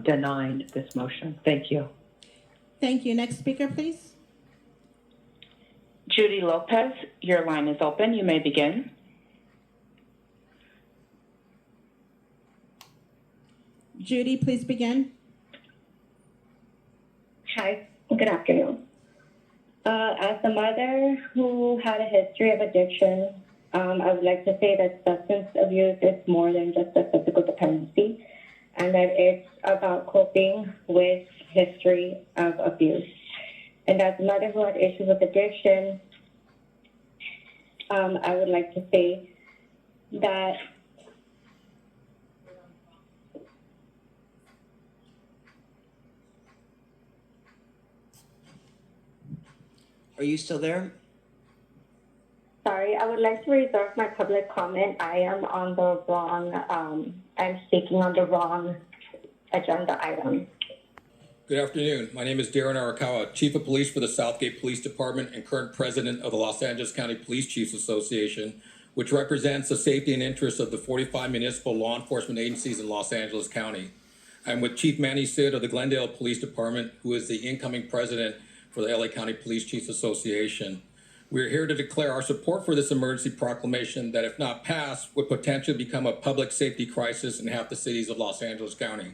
denying this motion. Thank you. Thank you. Next speaker, please. Judy Lopez, your line is open. You may begin. Judy, please begin. Hi, good afternoon. As a mother who had a history of addiction, I would like to say that substance abuse is more than just a physical dependency, and that it's about coping with history of abuse. And as a mother who had issues with addiction, I would like to say that Are you still there? Sorry, I would like to reserve my public comment. I am on the wrong, I'm speaking on the wrong agenda item. Good afternoon. My name is Daran Hayakawa, Chief of Police for the Southgate Police Department and current President of the Los Angeles County Police Chiefs Association, which represents the safety and interests of the 45 municipal law enforcement agencies in Los Angeles County. I'm with Chief Manny Sid of the Glendale Police Department, who is the incoming president for the LA County Police Chiefs Association. We're here to declare our support for this emergency proclamation that, if not passed, would potentially become a public safety crisis in half the cities of Los Angeles County.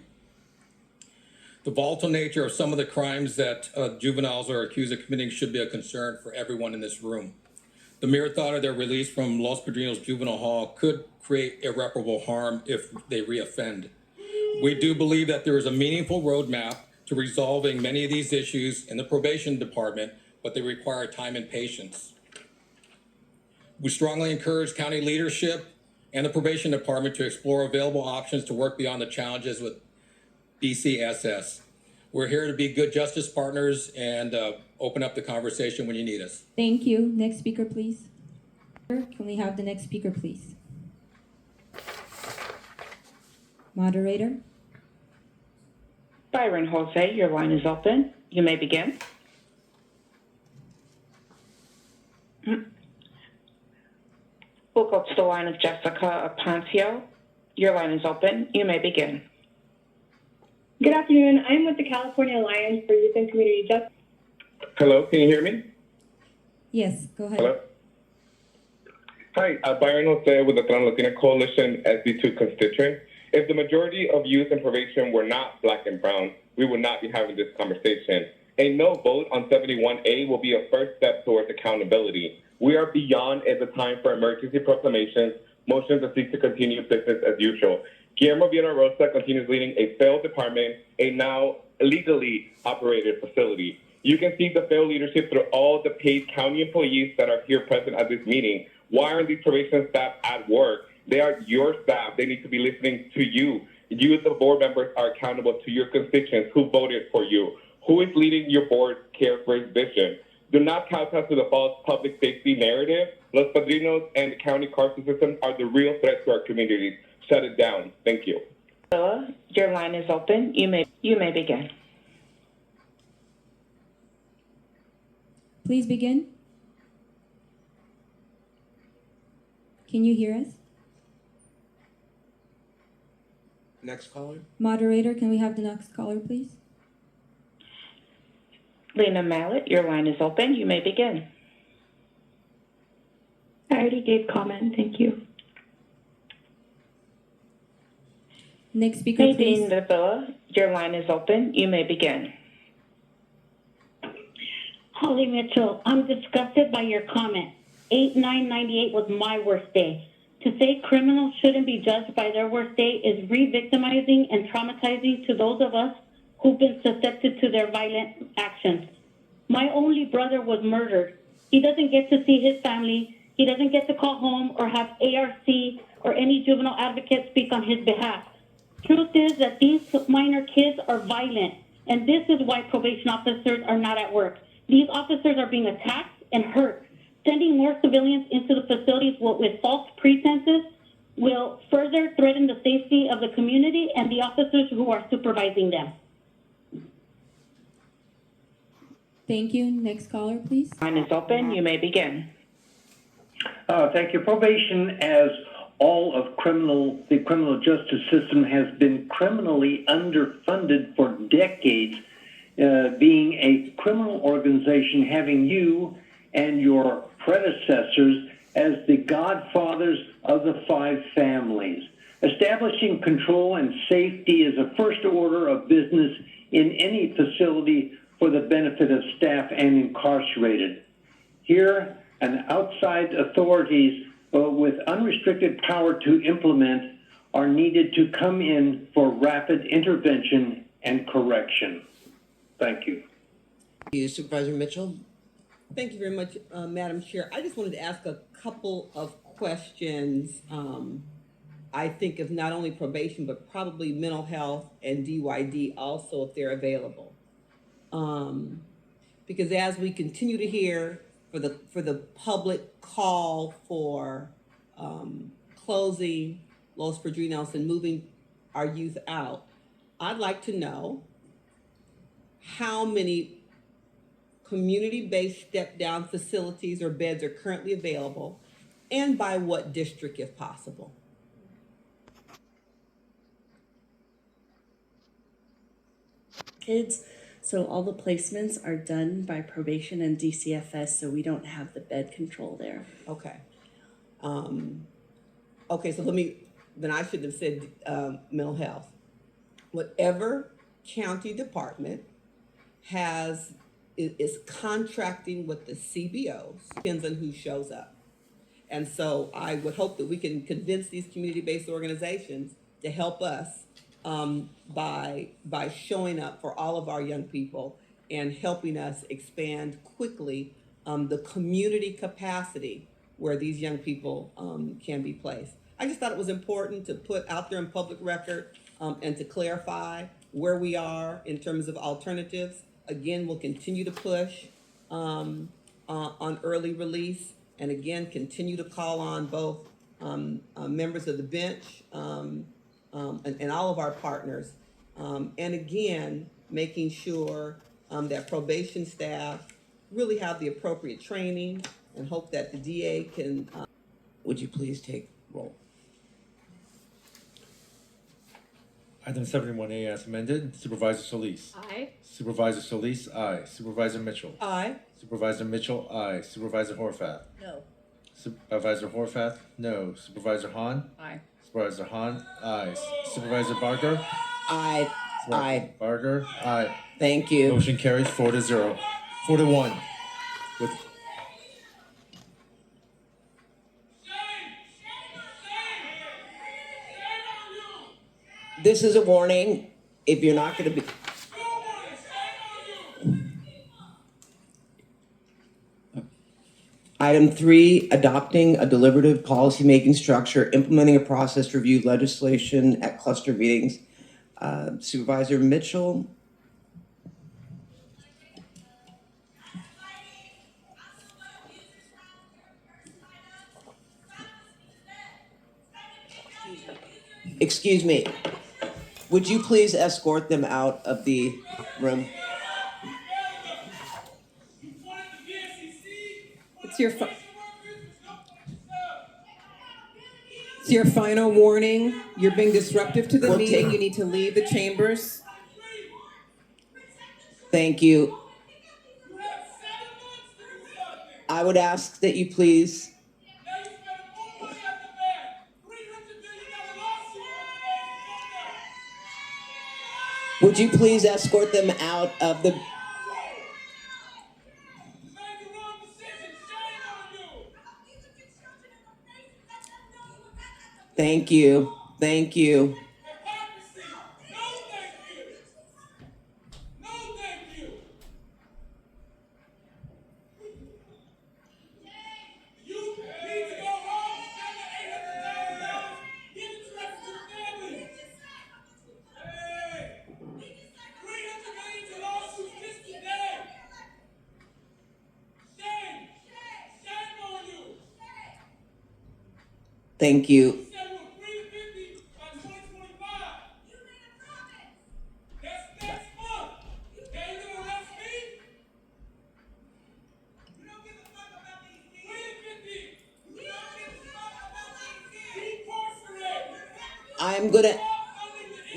The volatile nature of some of the crimes that juveniles are accused of committing should be a concern for everyone in this room. The mere thought of their release from Los Padrinos Juvenile Hall could create irreparable harm if they reoffend. We do believe that there is a meaningful roadmap to resolving many of these issues in the probation department, but they require time and patience. We strongly encourage county leadership and the probation department to explore available options to work beyond the challenges with BCSS. We're here to be good justice partners and open up the conversation when you need us. Thank you. Next speaker, please. Can we have the next speaker, please? Moderator? Byron Jose, your line is open. You may begin. We'll go to the line of Jessica Pancio. Your line is open. You may begin. Good afternoon. I'm with the California Alliance for Youth and Community Justice. Hello, can you hear me? Yes, go ahead. Hello. Hi, Byron Jose with the Trans Latina Coalition SD2 constituent. If the majority of youth in probation were not Black and brown, we would not be having this conversation. A no vote on 71A will be a first step towards accountability. We are beyond at the time for emergency proclamations, motions that seek to continue business as usual. Guillermo Villarrosa continues leading a failed department, a now illegally operated facility. You can see the failed leadership through all the paid county employees that are here present at this meeting. Why aren't these probation staff at work? They are your staff. They need to be listening to you. You, the board members, are accountable to your constituents who voted for you. Who is leading your board care for his vision? Do not kowtow to the false public safety narrative. Los Padrinos and the county carceral system are the real threat to our communities. Shut it down. Thank you. Your line is open. You may begin. Please begin. Can you hear us? Next caller. Moderator, can we have the next caller, please? Lena Mallet, your line is open. You may begin. I already gave comment. Thank you. Next speaker, Nadine please. Davila, your line is open. You may begin. Holly Mitchell, I'm disgusted by your comment. 8/9/98 was my worst day. To say criminals shouldn't be judged by their worst day is re-victimizing and traumatizing to those of us who've been susceptible to their violent actions. My only brother was murdered. He doesn't get to see his family. He doesn't get to call home or have ARC or any juvenile advocate speak on his behalf. Truth is that these minor kids are violent, and this is why probation officers are not at work. These officers are being attacked and hurt. Sending more civilians into the facilities with false pretenses will further threaten the safety of the community and the officers who are supervising them. Thank you. Next caller, please. Line is open. You may begin. Thank you. Probation, as all of the criminal justice system, has been criminally underfunded for decades, being a criminal organization, having you and your predecessors as the godfathers of the five families. Establishing control and safety is a first order of business in any facility for the benefit of staff and incarcerated. Here, and outside authorities with unrestricted power to implement are needed to come in for rapid intervention and correction. Thank you. Supervisor Mitchell. Thank you very much, Madam Chair. I just wanted to ask a couple of questions. I think of not only probation, but probably mental health and DYD also, if they're available. Because as we continue to hear for the public call for closing Los Padrinos and moving our youth out, I'd like to know how many community-based step-down facilities or beds are currently available, and by what district if possible. Kids, so all the placements are done by probation and DCFS, so we don't have the bed control there. Okay. Okay, so then I should have said mental health. Whatever county department is contracting with the CBOs, depends on who shows up. And so I would hope that we can convince these community-based organizations to help us by showing up for all of our young people and helping us expand quickly the community capacity where these young people can be placed. I just thought it was important to put out there in public record and to clarify where we are in terms of alternatives. Again, we'll continue to push on early release, and again, continue to call on both members of the bench and all of our partners And again, making sure that probation staff really have the appropriate training, and hope that the DA can. Would you please take roll? Item 71A as amended, Supervisor Solis. Aye. Supervisor Solis, aye. Supervisor Mitchell. Aye. Supervisor Mitchell, aye. Supervisor Horvath. No. Supervisor Horvath, no. Supervisor Hahn. Aye. Supervisor Hahn, aye. Supervisor Barger. Aye. Aye. Barger, aye. Thank you. Motion carries 4-0. 4-1. With This is a warning. If you're not going to be. Item 3, adopting a deliberative policymaking structure, implementing a process to review legislation at cluster meetings. Supervisor Mitchell. Excuse me. Would you please escort them out of the room? It's your final warning. You're being disruptive to the We'll meeting. take- You need to leave the chambers. Thank you. I would ask that you please. Would you please escort them out of the. Thank you. Thank you. Thank you.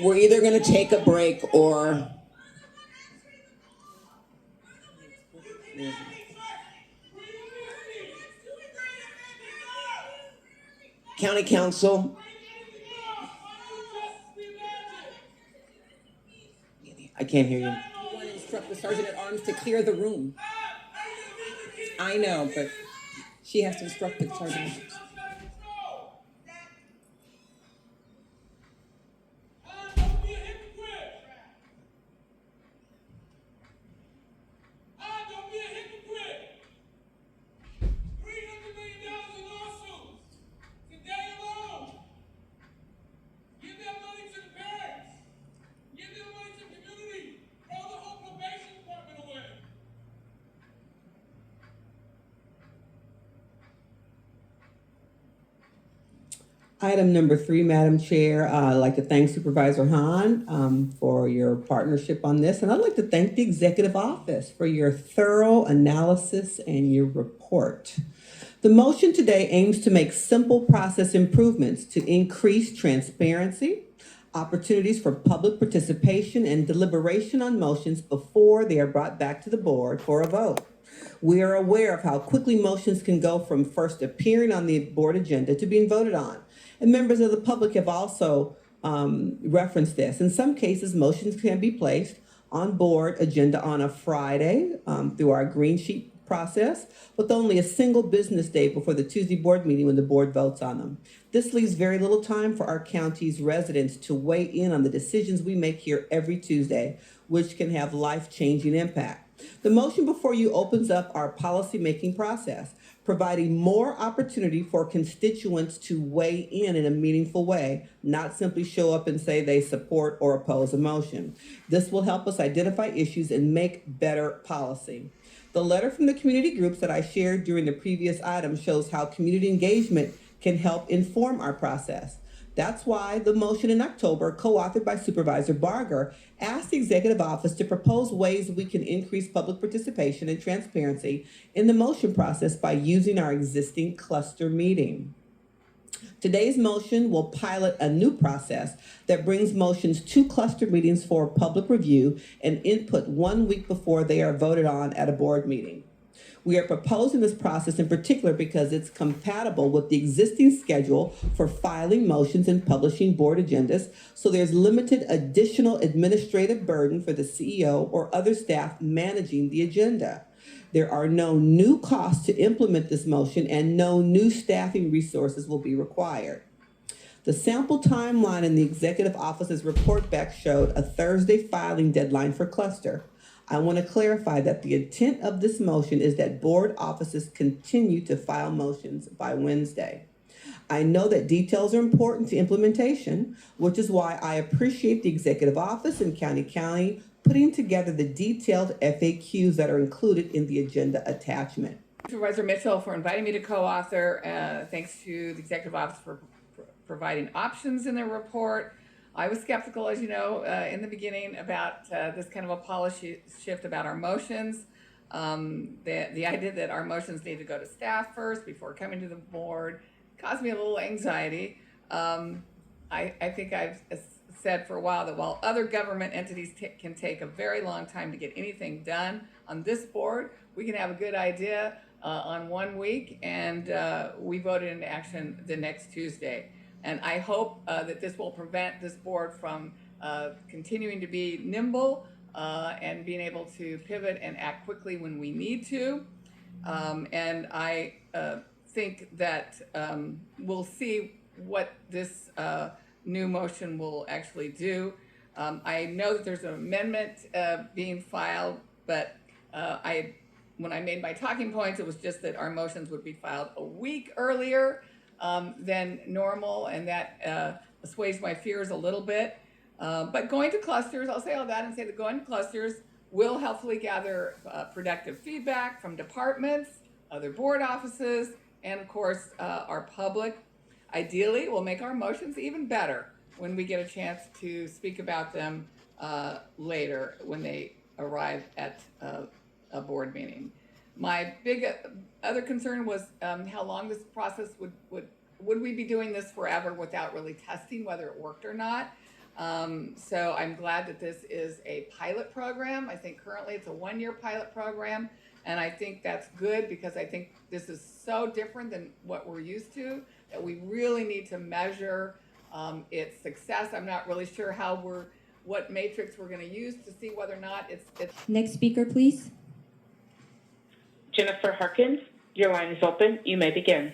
We're either gonna take a break or. County Council. I can't hear you. You want to instruct the sergeant at arms to clear the room. I know, but she has to instruct the sergeant at arms. Item number 3, Madam Chair, I'd like to thank Supervisor Hahn for your partnership on this. And I'd like to thank the Executive Office for your thorough analysis and your report. The motion today aims to make simple process improvements to increase transparency, opportunities for public participation, and deliberation on motions before they are brought back to the board for a vote. We are aware of how quickly motions can go from first appearing on the board agenda to being voted on. And members of the public have also referenced this. In some cases, motions can be placed on board agenda on a Friday through our green sheet process, with only a single business day before the Tuesday board meeting when the board votes on them. This leaves very little time for our county's residents to weigh in on the decisions we make here every Tuesday, which can have life-changing impact. The motion before you opens up our policy-making process, providing more opportunity for constituents to weigh in a meaningful way, not simply show up and say they support or oppose a motion. This will help us identify issues and make better policy. The letter from the community groups that I shared during the previous item shows how community engagement can help inform our process. That's why the motion in October, co-authored by Supervisor Barger, asked the Executive Office to propose ways we can increase public participation and transparency in the motion process by using our existing cluster meeting. Today's motion will pilot a new process that brings motions to cluster meetings for public review and input 1 week before they are voted on at a board meeting. We are proposing this process in particular because it's compatible with the existing schedule for filing motions and publishing board agendas, so there's limited additional administrative burden for the CEO or other staff managing the agenda. There are no new costs to implement this motion, and no new staffing resources will be required. The sample timeline in the Executive Office's report back showed a Thursday filing deadline for cluster. I want to clarify that the intent of this motion is that board offices continue to file motions by Wednesday. I know that details are important to implementation, which is why I appreciate the Executive Office and County putting together the detailed FAQs that are included in the agenda attachment. Supervisor Mitchell for inviting me to co-author. Thanks to the Executive Office for providing options in their report. I was skeptical, as you know, in the beginning about this kind of a policy shift about our motions. The idea that our motions need to go to staff first before coming to the board caused me a little anxiety. I think I've said for a while that while other government entities can take a very long time to get anything done, on this board, we can have a good idea on 1 week, and we voted into action the next Tuesday. And I hope that this will prevent this board from continuing to be nimble and being able to pivot and act quickly when we need to. And I think that we'll see what this new motion will actually do. I know that there's an amendment being filed, but when I made my talking points, it was just that our motions would be filed a week earlier than normal, and that assuaged my fears a little bit. But going to clusters, I'll say all that and say that going to clusters will helpfully gather productive feedback from departments, other board offices, and of course our public. Ideally, we'll make our motions even better when we get a chance to speak about them later when they arrive at a board meeting. My big other concern was how long this process would we be doing this forever without really testing whether it worked or not. So I'm glad that this is a pilot program. I think currently it's a 1-year pilot program, and I think that's good because I think this is so different than what we're used to that we really need to measure its success. I'm not really sure what matrix we're going to use to see whether or not it's. Next speaker, please. Jennifer Harkins, your line is open. You may begin.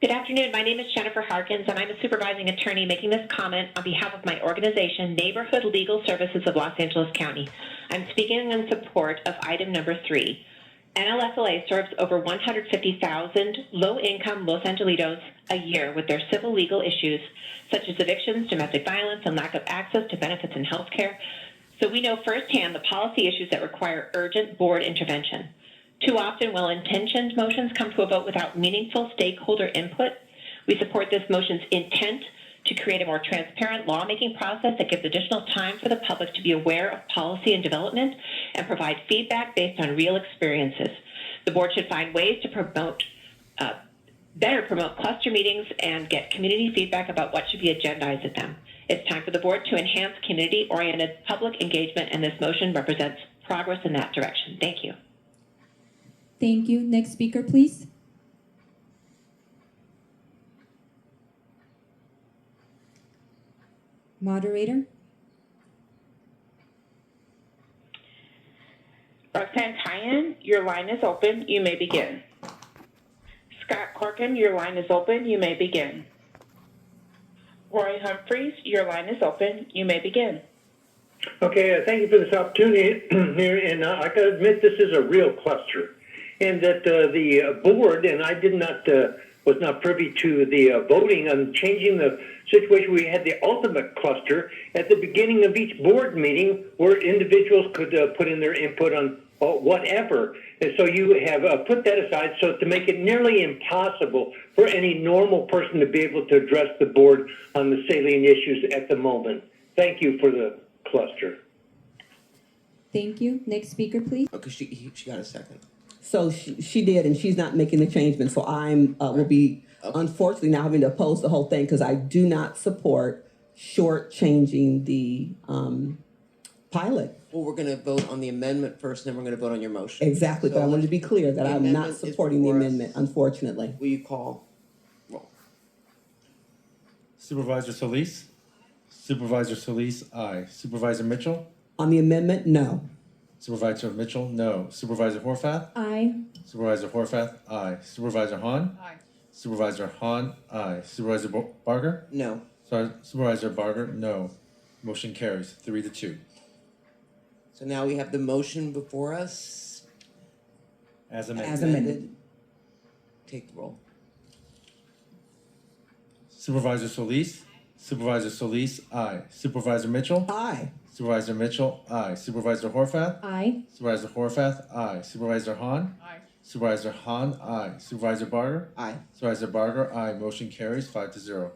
Good afternoon. My name is Jennifer Harkins, and I'm a supervising attorney making this comment on behalf of my organization, Neighborhood Legal Services of Los Angeles County. I'm speaking in support of item number 3. NLSLA serves over 150,000 low-income Los Angelitos a year with their civil legal issues, such as evictions, domestic violence, and lack of access to benefits and health care. So we know firsthand the policy issues that require urgent board intervention. Too often, well-intentioned motions come to a vote without meaningful stakeholder input. We support this motion's intent to create a more transparent lawmaking process that gives additional time for the public to be aware of policy and development and provide feedback based on real experiences. The board should find ways to better promote cluster meetings and get community feedback about what should be agendized at them. It's time for the board to enhance community-oriented public engagement, and this motion represents progress in that direction. Thank you. Thank you. Next speaker, please. Moderator. Roxanne Tyan, your line is open. You may begin. Scott Corkin, your line is open. You may begin. Roy Humphreys, your line is open. You may begin. Okay, thank you for this opportunity here, and I got to admit this is a real cluster, and that the board, and I was not privy to the voting on changing the situation. We had the ultimate cluster at the beginning of each board meeting where individuals could put in their input on or whatever. And so you have put that aside so to make it nearly impossible for any normal person to be able to address the board on the salient issues at the moment. Thank you for the cluster. Thank you. Next speaker, please. Okay, she got a second. So she did, and she's not making the changement. So I'm will be unfortunately now having to oppose the whole thing because I do not support shortchanging the pilot. Well, we're going to vote on the amendment first, and then we're going to vote on your motion. Exactly, but I wanted to be clear that I'm not supporting the amendment, unfortunately. Will you call roll? Supervisor Solis? Supervisor Solis, aye. Supervisor Mitchell? On the amendment, no. Supervisor Mitchell, no. Supervisor Horvath? Aye. Supervisor Horvath, aye. Supervisor Hahn? Aye. Supervisor Hahn, aye. Supervisor Barger? No. Sorry, Supervisor Barger, no. Motion carries 3-2. So now we have the motion before us. As amended. As amended. Take the roll. Supervisor Solis? Supervisor Solis, aye. Supervisor Mitchell? Aye. Supervisor Mitchell, aye. Supervisor Horvath? Aye. Supervisor Horvath, aye. Supervisor Hahn? Aye. Supervisor Hahn, aye. Supervisor Barger? Aye. Supervisor Barger, aye. Motion carries 5-0.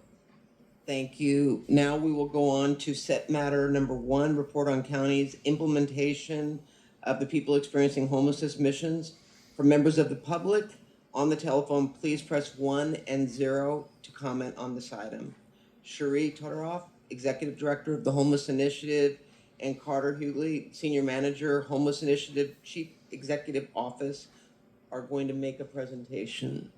Thank you. Now we will go on to set matter number 1, report on county's implementation of the people experiencing homelessness missions. For members of the public on the telephone, please press 1 and 0 to comment on this item. Cherie Todoroff, Executive Director of the Homeless Initiative, and Carter Hughley, Senior Manager, Homeless Initiative, Chief Executive Office, are going to make a presentation.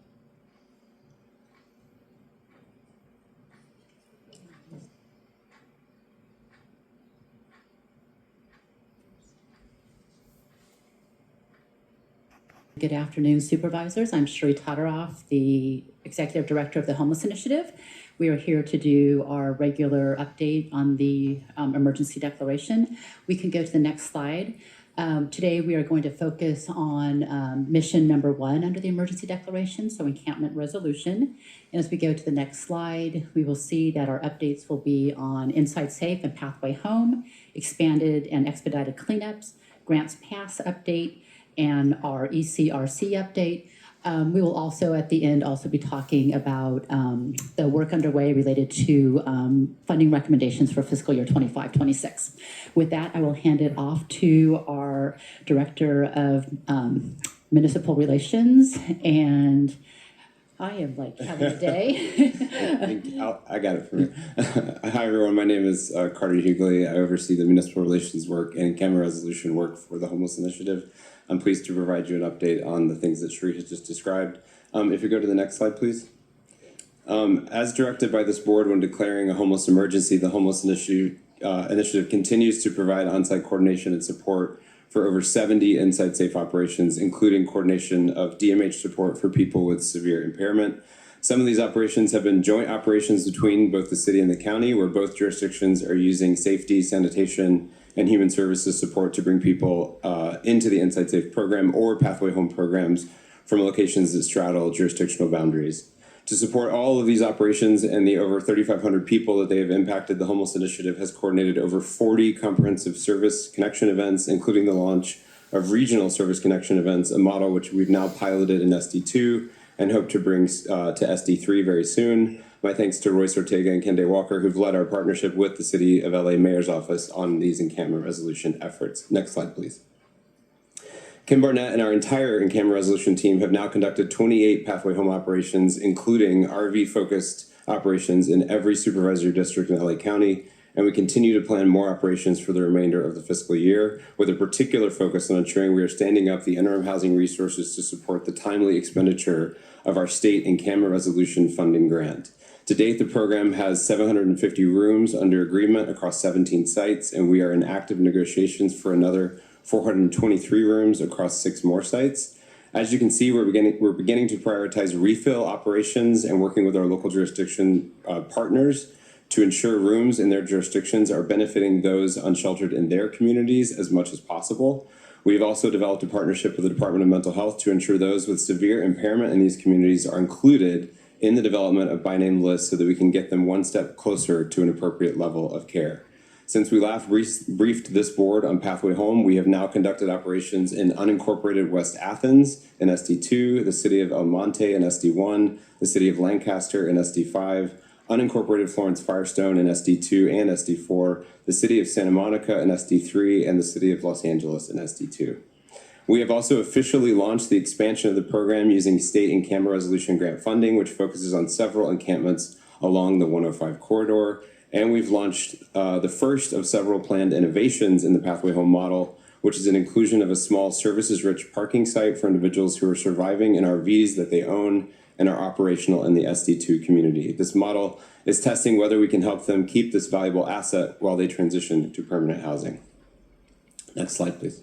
Good afternoon, supervisors. I'm Cherie Todoroff, the Executive Director of the Homeless Initiative. We are here to do our regular update on the emergency declaration. We can go to the next slide. Today, we are going to focus on mission number 1 under the emergency declaration, so encampment resolution. And as we go to the next slide, we will see that our updates will be on Inside Safe and Pathway Home, expanded and expedited cleanups, grants pass update, and our ECRC update. We will also, at the end, also be talking about the work underway related to funding recommendations for fiscal year 25-26. With that, I will hand it off to our Director of Municipal Relations, and I am like having a day. I got it from you. Hi, everyone. My name is Carter Hughley. I oversee the municipal relations work and camera resolution work for the Homeless Initiative. I'm pleased to provide you an update on the things that Cherie has just described. If you go to the next slide, please. As directed by this board when declaring a homeless emergency, the Homeless Initiative continues to provide on-site coordination and support for over 70 Inside Safe operations, including coordination of DMH support for people with severe impairment. Some of these operations have been joint operations between both the city and the county, where both jurisdictions are using safety, sanitation, and human services support to bring people into the Inside Safe program or Pathway Home programs from locations that straddle jurisdictional boundaries. To support all of these operations and the over 3,500 people that they have impacted, the Homeless Initiative has coordinated over 40 comprehensive service connection events, including the launch of regional service connection events, a model which we've now piloted in SD2 and hope to bring to SD3 very soon. My thanks to Royce Ortega and Kende Walker, who've led our partnership with the City of LA Mayor's Office on these encampment resolution efforts. Next slide, please. Kim Barnett and our entire encampment resolution team have now conducted 28 Pathway Home operations, including RV-focused operations in every supervisory district in LA County, and we continue to plan more operations for the remainder of the fiscal year, with a particular focus on ensuring we are standing up the interim housing resources to support the timely expenditure of our state encampment resolution funding grant. To date, the program has 750 rooms under agreement across 17 sites, and we are in active negotiations for another 423 rooms across 6 more sites. As you can see, we're beginning to prioritize refill operations and working with our local jurisdiction partners to ensure rooms in their jurisdictions are benefiting those unsheltered in their communities as much as possible. We've also developed a partnership with the Department of Mental Health to ensure those with severe impairment in these communities are included in the development of by name lists so that we can get them one step closer to an appropriate level of care. Since we last briefed this board on Pathway Home, we have now conducted operations in unincorporated West Athens in SD2, the city of El Monte in SD1, the city of Lancaster in SD5, unincorporated Florence Firestone in SD2 and SD4, the city of Santa Monica in SD3, and the city of Los Angeles in SD2. We have also officially launched the expansion of the program using state in-camera resolution grant funding, which focuses on several encampments along the 105 corridor. And we've launched the first of several planned innovations in the Pathway Home model, which is an inclusion of a small services-rich parking site for individuals who are surviving in RVs that they own and are operational in the SD2 community. This model is testing whether we can help them keep this valuable asset while they transition to permanent housing. Next slide, please.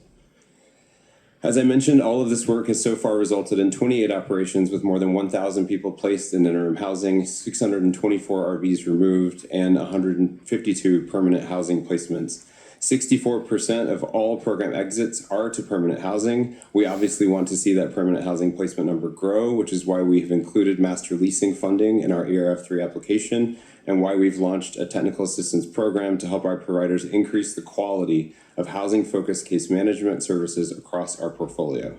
As I mentioned, all of this work has so far resulted in 28 operations with more than 1,000 people placed in interim housing, 624 RVs removed, and 152 permanent housing placements. 64% of all program exits are to permanent housing. We obviously want to see that permanent housing placement number grow, which is why we have included master leasing funding in our ERF3 application, and why we've launched a technical assistance program to help our providers increase the quality of housing-focused case management services across our portfolio.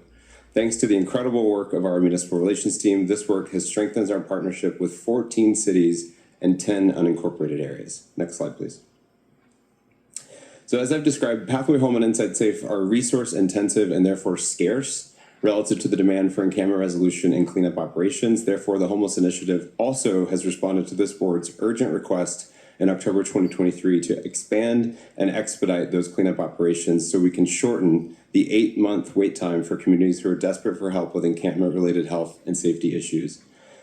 Thanks to the incredible work of our municipal relations team, this work has strengthened our partnership with 14 cities and 10 unincorporated areas. Next slide, please. So as I've described, Pathway Home and Inside Safe are resource-intensive and therefore scarce relative to the demand for in-camera resolution and cleanup operations. Therefore, the Homeless Initiative also has responded to this board's urgent request in October 2023 to expand and expedite those cleanup operations so we can shorten the 8-month wait time for communities who are desperate for help with encampment-related health and safety issues.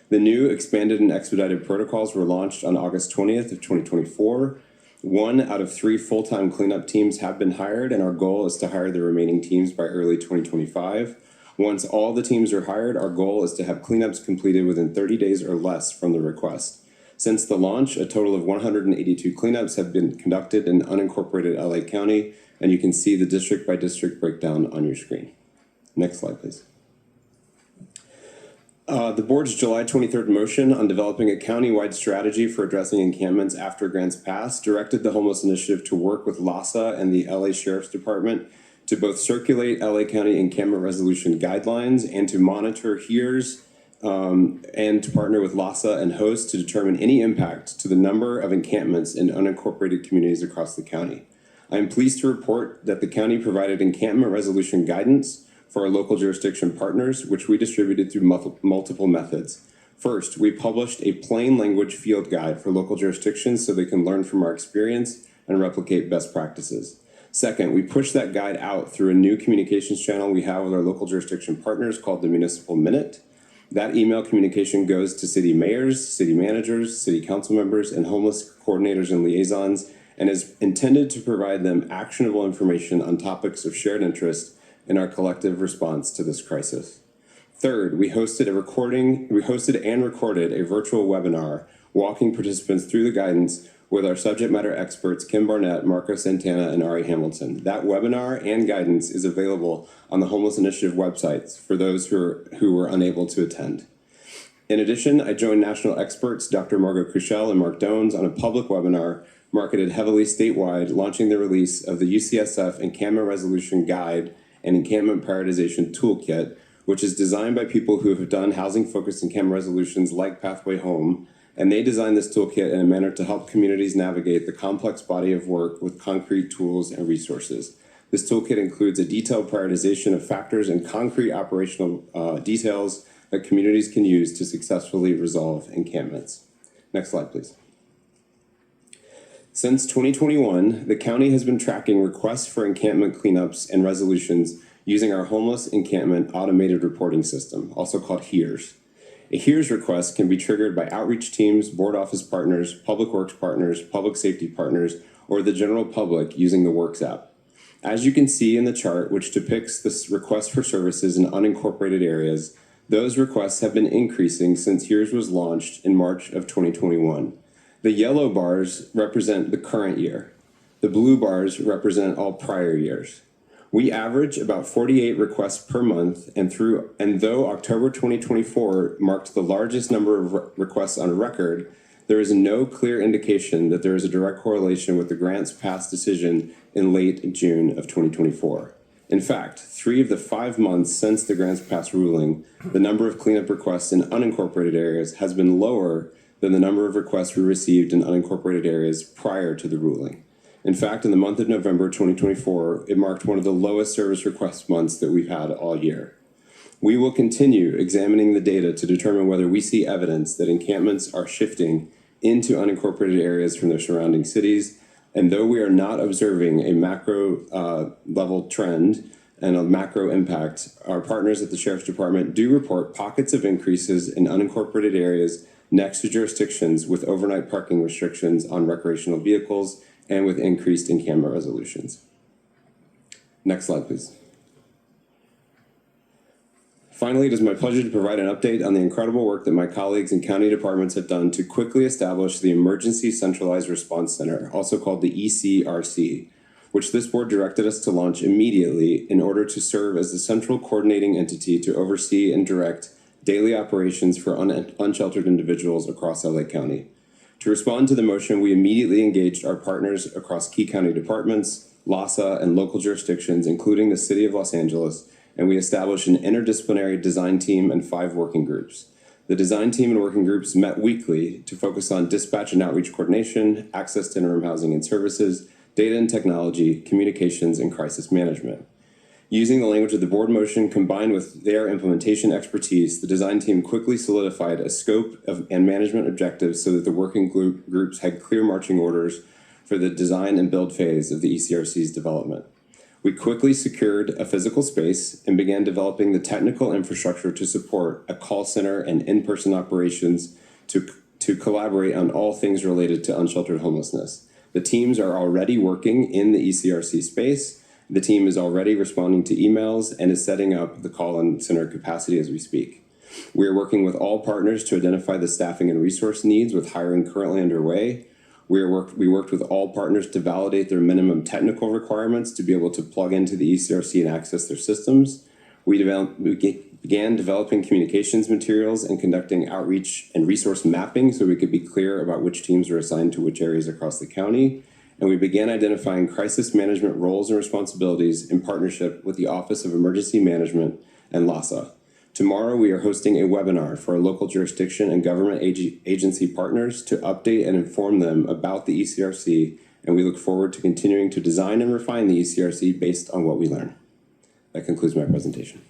The new expanded and expedited protocols were launched on August 20th of 2024. 1 out of 3 full-time cleanup teams have been hired, and our goal is to hire the remaining teams by early 2025. Once all the teams are hired, our goal is to have cleanups completed within 30 days or less from the request. Since the launch, a total of 182 cleanups have been conducted in unincorporated LA County, and you can see the district-by-district breakdown on your screen. Next slide, please. The board's July 23rd motion on developing a county-wide strategy for addressing encampments after grants passed directed the Homeless Initiative to work with LAHSA and the LA Sheriff's Department to both circulate LA County encampment resolution guidelines and to monitor HERES and to partner with LAHSA and hosts to determine any impact to the number of encampments in unincorporated communities across the county. I am pleased to report that the county provided encampment resolution guidance for our local jurisdiction partners, which we distributed through multiple methods. First, we published a plain language field guide for local jurisdictions so they can learn from our experience and replicate best practices. Second, we pushed that guide out through a new communications channel we have with our local jurisdiction partners called the Municipal Minute. That email communication goes to city mayors, city managers, city council members, and homeless coordinators and liaisons, and is intended to provide them actionable information on topics of shared interest in our collective response to this crisis. Third, we hosted and recorded a virtual webinar walking participants through the guidance with our subject matter experts, Kim Barnett, Marco Santana, and Ari Hamilton. That webinar and guidance is available on the Homeless Initiative websites for those who were unable to attend. In addition, I joined national experts, Dr. Margot Cruchel and Mark Dones, on a public webinar marketed heavily statewide, launching the release of the UCSF Encampment Resolution Guide and Encampment Prioritization Toolkit, which is designed by people who have done housing-focused encampment resolutions like Pathway Home, and they designed this toolkit in a manner to help communities navigate the complex body of work with concrete tools and resources. This toolkit includes a detailed prioritization of factors and concrete operational details that communities can use to successfully resolve encampments. Next slide, please. Since 2021, the county has been tracking requests for encampment cleanups and resolutions using our Homeless Encampment Automated Reporting System, also called HERES. A HERES request can be triggered by outreach teams, board office partners, public works partners, public safety partners, or the general public using the Works app. As you can see in the chart, which depicts this request for services in unincorporated areas, those requests have been increasing since HERES was launched in March of 2021. The yellow bars represent the current year. The blue bars represent all prior years. We average about 48 requests per month, and though October 2024 marked the largest number of requests on record, there is no clear indication that there is a direct correlation with the grant's past decision in late June of 2024. In fact, 3 of the 5 months since the grant's past ruling, the number of cleanup requests in unincorporated areas has been lower than the number of requests we received in unincorporated areas prior to the ruling. In fact, in the month of November 2024, it marked one of the lowest service request months that we've had all year. We will continue examining the data to determine whether we see evidence that encampments are shifting into unincorporated areas from their surrounding cities. And though we are not observing a macro level trend and a macro impact, our partners at the Sheriff's Department do report pockets of increases in unincorporated areas next to jurisdictions with overnight parking restrictions on recreational vehicles and with increased encampment resolutions. Next slide, please. Finally, it is my pleasure to provide an update on the incredible work that my colleagues in county departments have done to quickly establish the Emergency Centralized Response Center, also called the ECRC, which this board directed us to launch immediately in order to serve as the central coordinating entity to oversee and direct daily operations for unsheltered individuals across LA County. To respond to the motion, we immediately engaged our partners across key county departments, LASA, and local jurisdictions, including the City of Los Angeles, and we established an interdisciplinary design team and 5 working groups. The design team and working groups met weekly to focus on dispatch and outreach coordination, access to interim housing and services, data and technology, communications, and crisis management. Using the language of the board motion combined with their implementation expertise, the design team quickly solidified a scope and management objectives so that the working groups had clear marching orders for the design and build phase of the ECRC's development. We quickly secured a physical space and began developing the technical infrastructure to support a call center and in-person operations to collaborate on all things related to unsheltered homelessness. The teams are already working in the ECRC space. The team is already responding to emails and is setting up the call-in center capacity as we speak. We are working with all partners to identify the staffing and resource needs with hiring currently underway. We worked with all partners to validate their minimum technical requirements to be able to plug into the ECRC and access their systems. We began developing communications materials and conducting outreach and resource mapping so we could be clear about which teams were assigned to which areas across the county. And we began identifying crisis management roles and responsibilities in partnership with the Office of Emergency Management and LASA. Tomorrow, we are hosting a webinar for our local jurisdiction and government agency partners to update and inform them about the ECRC, and we look forward to continuing to design and refine the ECRC based on what we learn. That concludes my presentation.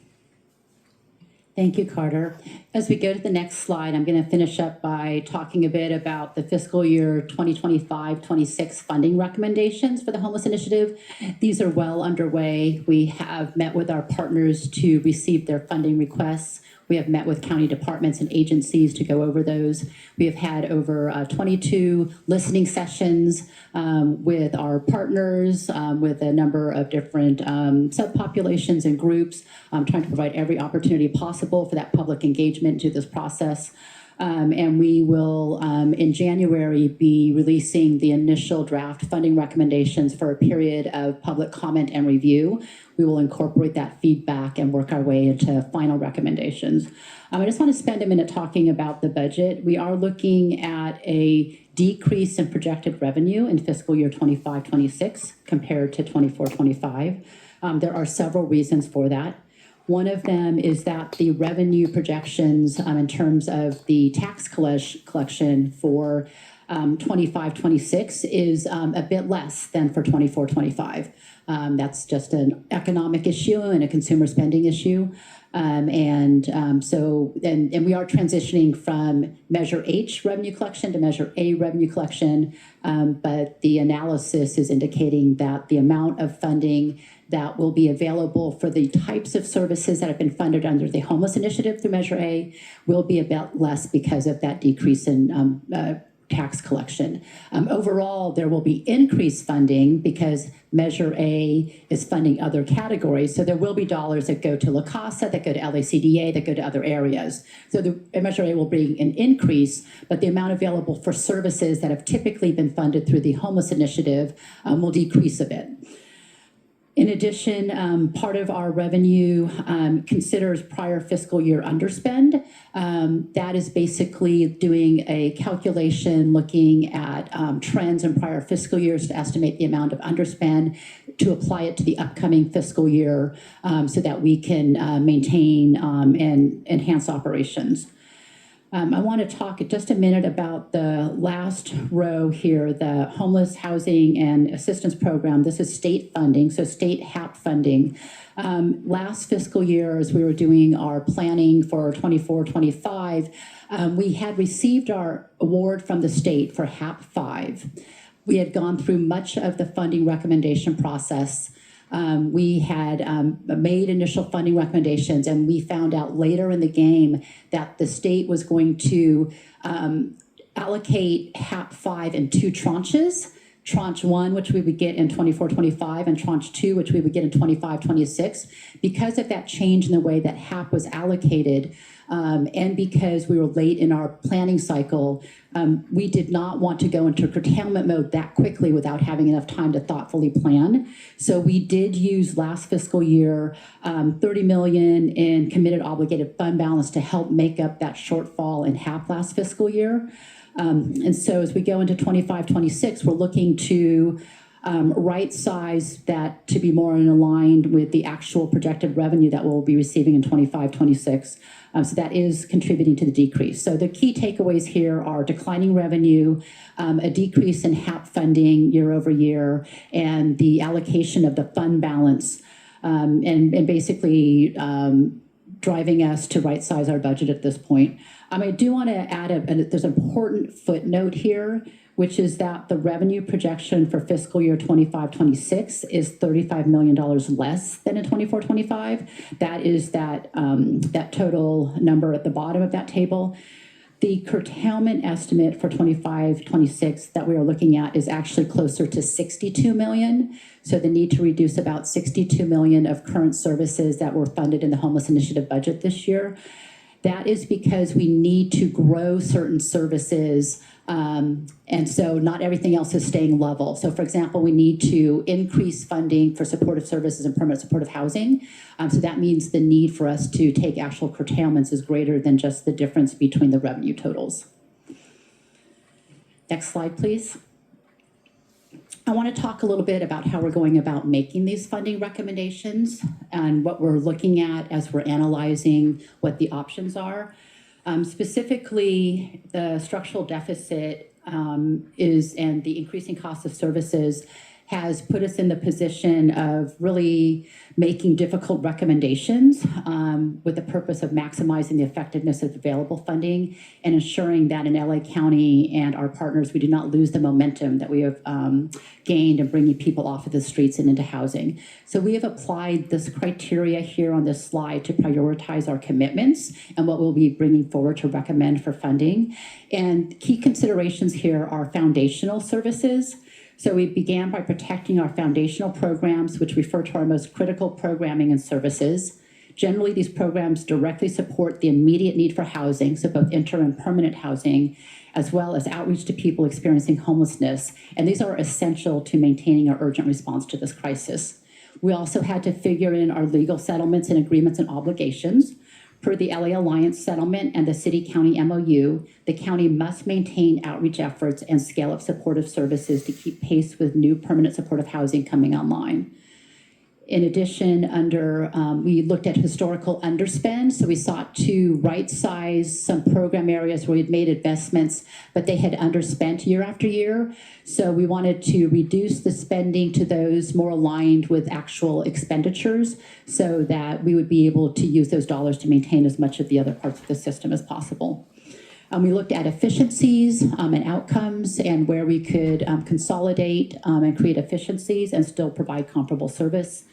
Thank you, Carter. As we go to the next slide, I'm going to finish up by talking a bit about the fiscal year 2025-26 funding recommendations for the Homeless Initiative. These are well underway. We have met with our partners to receive their funding requests. We have met with county departments and agencies to go over those. We have had over 22 listening sessions with our partners, with a number of different subpopulations and groups, trying to provide every opportunity possible for that public engagement to this process. And we will, in January, be releasing the initial draft funding recommendations for a period of public comment and review. We will incorporate that feedback and work our way into final recommendations. I just want to spend a minute talking about the budget. We are looking at a decrease in projected revenue in fiscal year 25-26 compared to 24-25. There are several reasons for that. One of them is that the revenue projections in terms of the tax collection for 25-26 is a bit less than for 24-25. That's just an economic issue and a consumer spending issue. And we are transitioning from Measure H revenue collection to Measure A revenue collection, but the analysis is indicating that the amount of funding that will be available for the types of services that have been funded under the Homeless Initiative through Measure A will be a bit less because of that decrease in tax collection. Overall, there will be increased funding because Measure A is funding other categories. So there will be dollars that go to La Casa, that go to LACDA, that go to other areas. So the Measure A will bring an increase, but the amount available for services that have typically been funded through the Homeless Initiative will decrease a bit. In addition, part of our revenue considers prior fiscal year underspend. That is basically doing a calculation looking at trends in prior fiscal years to estimate the amount of underspend to apply it to the upcoming fiscal year so that we can maintain and enhance operations. I want to talk just a minute about the last row here, the Homeless Housing and Assistance Program. This is state funding, so state HAP funding. Last fiscal year, as we were doing our planning for 24-25, we had received our award from the state for HAP 5. We had gone through much of the funding recommendation process. We had made initial funding recommendations, and we found out later in the game that the state was going to allocate HAP 5 in 2 tranches. Tranche 1, which we would get in 24-25, and Tranche 2, which we would get in 25-26. Because of that change in the way that HAP was allocated, and because we were late in our planning cycle, we did not want to go into curtailment mode that quickly without having enough time to thoughtfully plan. So we did use last fiscal year $30 million in committed obligated fund balance to help make up that shortfall in HAP last fiscal year. And so as we go into 25-26, we're looking to right size that to be more in aligned with the actual projected revenue that we'll be receiving in 25-26. So that is contributing to the decrease. So the key takeaways here are declining revenue, a decrease in HAP funding year over year, and the allocation of the fund balance, and basically driving us to right size our budget at this point. I do want to add there's an important footnote here, which is that the revenue projection for fiscal year 25-26 is $35 million less than in 24-25. That is that total number at the bottom of that table. The curtailment estimate for 25-26 that we are looking at is actually closer to $62 million. So the need to reduce about $62 million of current services that were funded in the Homeless Initiative budget this year. That is because we need to grow certain services, and so not everything else is staying level. So for example, we need to increase funding for supportive services and permanent supportive housing. So that means the need for us to take actual curtailments is greater than just the difference between the revenue totals. Next slide, please. I want to talk a little bit about how we're going about making these funding recommendations and what we're looking at as we're analyzing what the options are. Specifically, the structural deficit and the increasing cost of services has put us in the position of really making difficult recommendations with the purpose of maximizing the effectiveness of available funding and ensuring that in LA County and our partners, we do not lose the momentum that we have gained in bringing people off of the streets and into housing. So we have applied this criteria here on this slide to prioritize our commitments and what we'll be bringing forward to recommend for funding. And key considerations here are foundational services. So we began by protecting our foundational programs, which refer to our most critical programming and services. Generally, these programs directly support the immediate need for housing, so both interim and permanent housing, as well as outreach to people experiencing homelessness. And these are essential to maintaining our urgent response to this crisis. We also had to figure in our legal settlements and agreements and obligations. Per the LA Alliance settlement and the City-County MOU, the county must maintain outreach efforts and scale up supportive services to keep pace with new permanent supportive housing coming online. In addition, we looked at historical underspend. So we sought to right-size some program areas where we'd made investments, but they had underspent year after year. So we wanted to reduce the spending to those more aligned with actual expenditures so that we would be able to use those dollars to maintain as much of the other parts of the system as possible. We looked at efficiencies and outcomes and where we could consolidate and create efficiencies and still provide comparable service.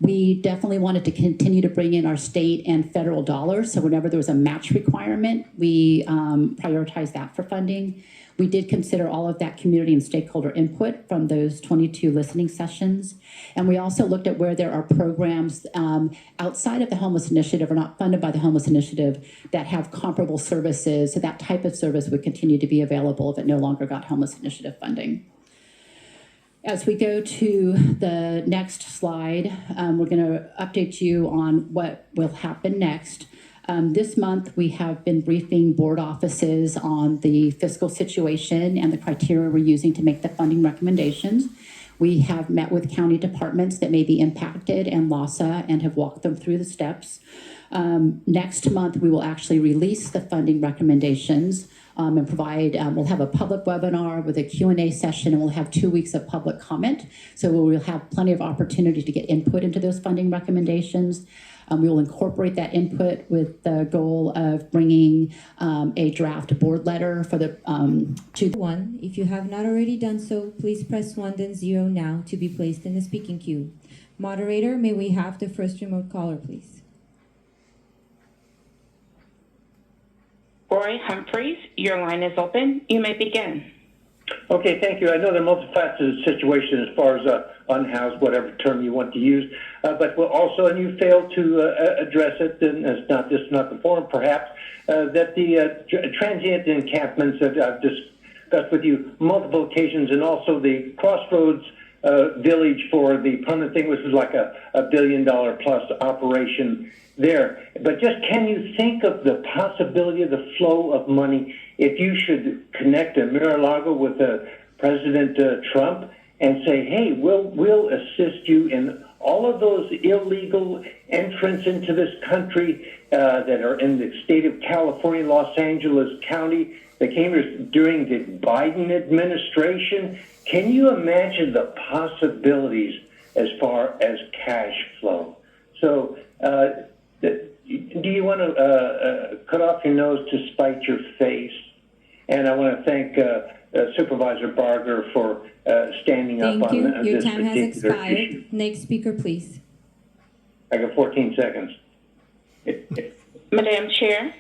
We definitely wanted to continue to bring in our state and federal dollars. So whenever there was a match requirement, we prioritized that for funding. We did consider all of that community and stakeholder input from those 22 listening sessions. And we also looked at where there are programs outside of the Homeless Initiative or not funded by the Homeless Initiative that have comparable services. So that type of service would continue to be available if it no longer got Homeless Initiative funding. As we go to the next slide, we're going to update you on what will happen next. This month, we have been briefing board offices on the fiscal situation and the criteria we're using to make the funding recommendations. We have met with county departments that may be impacted and LASA and have walked them through the steps. Next month, we will actually release the funding recommendations and provide, we'll have a public webinar with a Q&A session, and we'll have 2 weeks of public comment. So we'll have plenty of opportunity to get input into those funding recommendations. We will incorporate that input with the goal of bringing a draft board letter for the One, if you have not already done so, please press 1 then 0 now to be placed in the speaking queue. Moderator, may we have the first remote caller, please? Roy Humphreys, your line is open. You may begin. Okay, thank you. I know they're multifaceted situation as far as unhoused, whatever term you want to use, but also, and you failed to address it, and it's not the forum, perhaps, that the transient encampments that I've discussed with you multiple occasions, and also the Crossroads village for the permanent thing, which is like a $1 billion plus operation there. But just can you think of the possibility of the flow of money if you should connect a Mar-a-Lago with President Trump and say, hey, we'll assist you in all of those illegal entrants into this country that are in the state of California, Los Angeles County, that came here during the Biden administration. Can you imagine the possibilities as far as cash flow? So do you want to cut off your nose to spite your face? And I want to thank Supervisor Barger for standing up on Thank you. this Your time has particular expired. issue. Next speaker, please. I got 14 seconds. Madam Chair,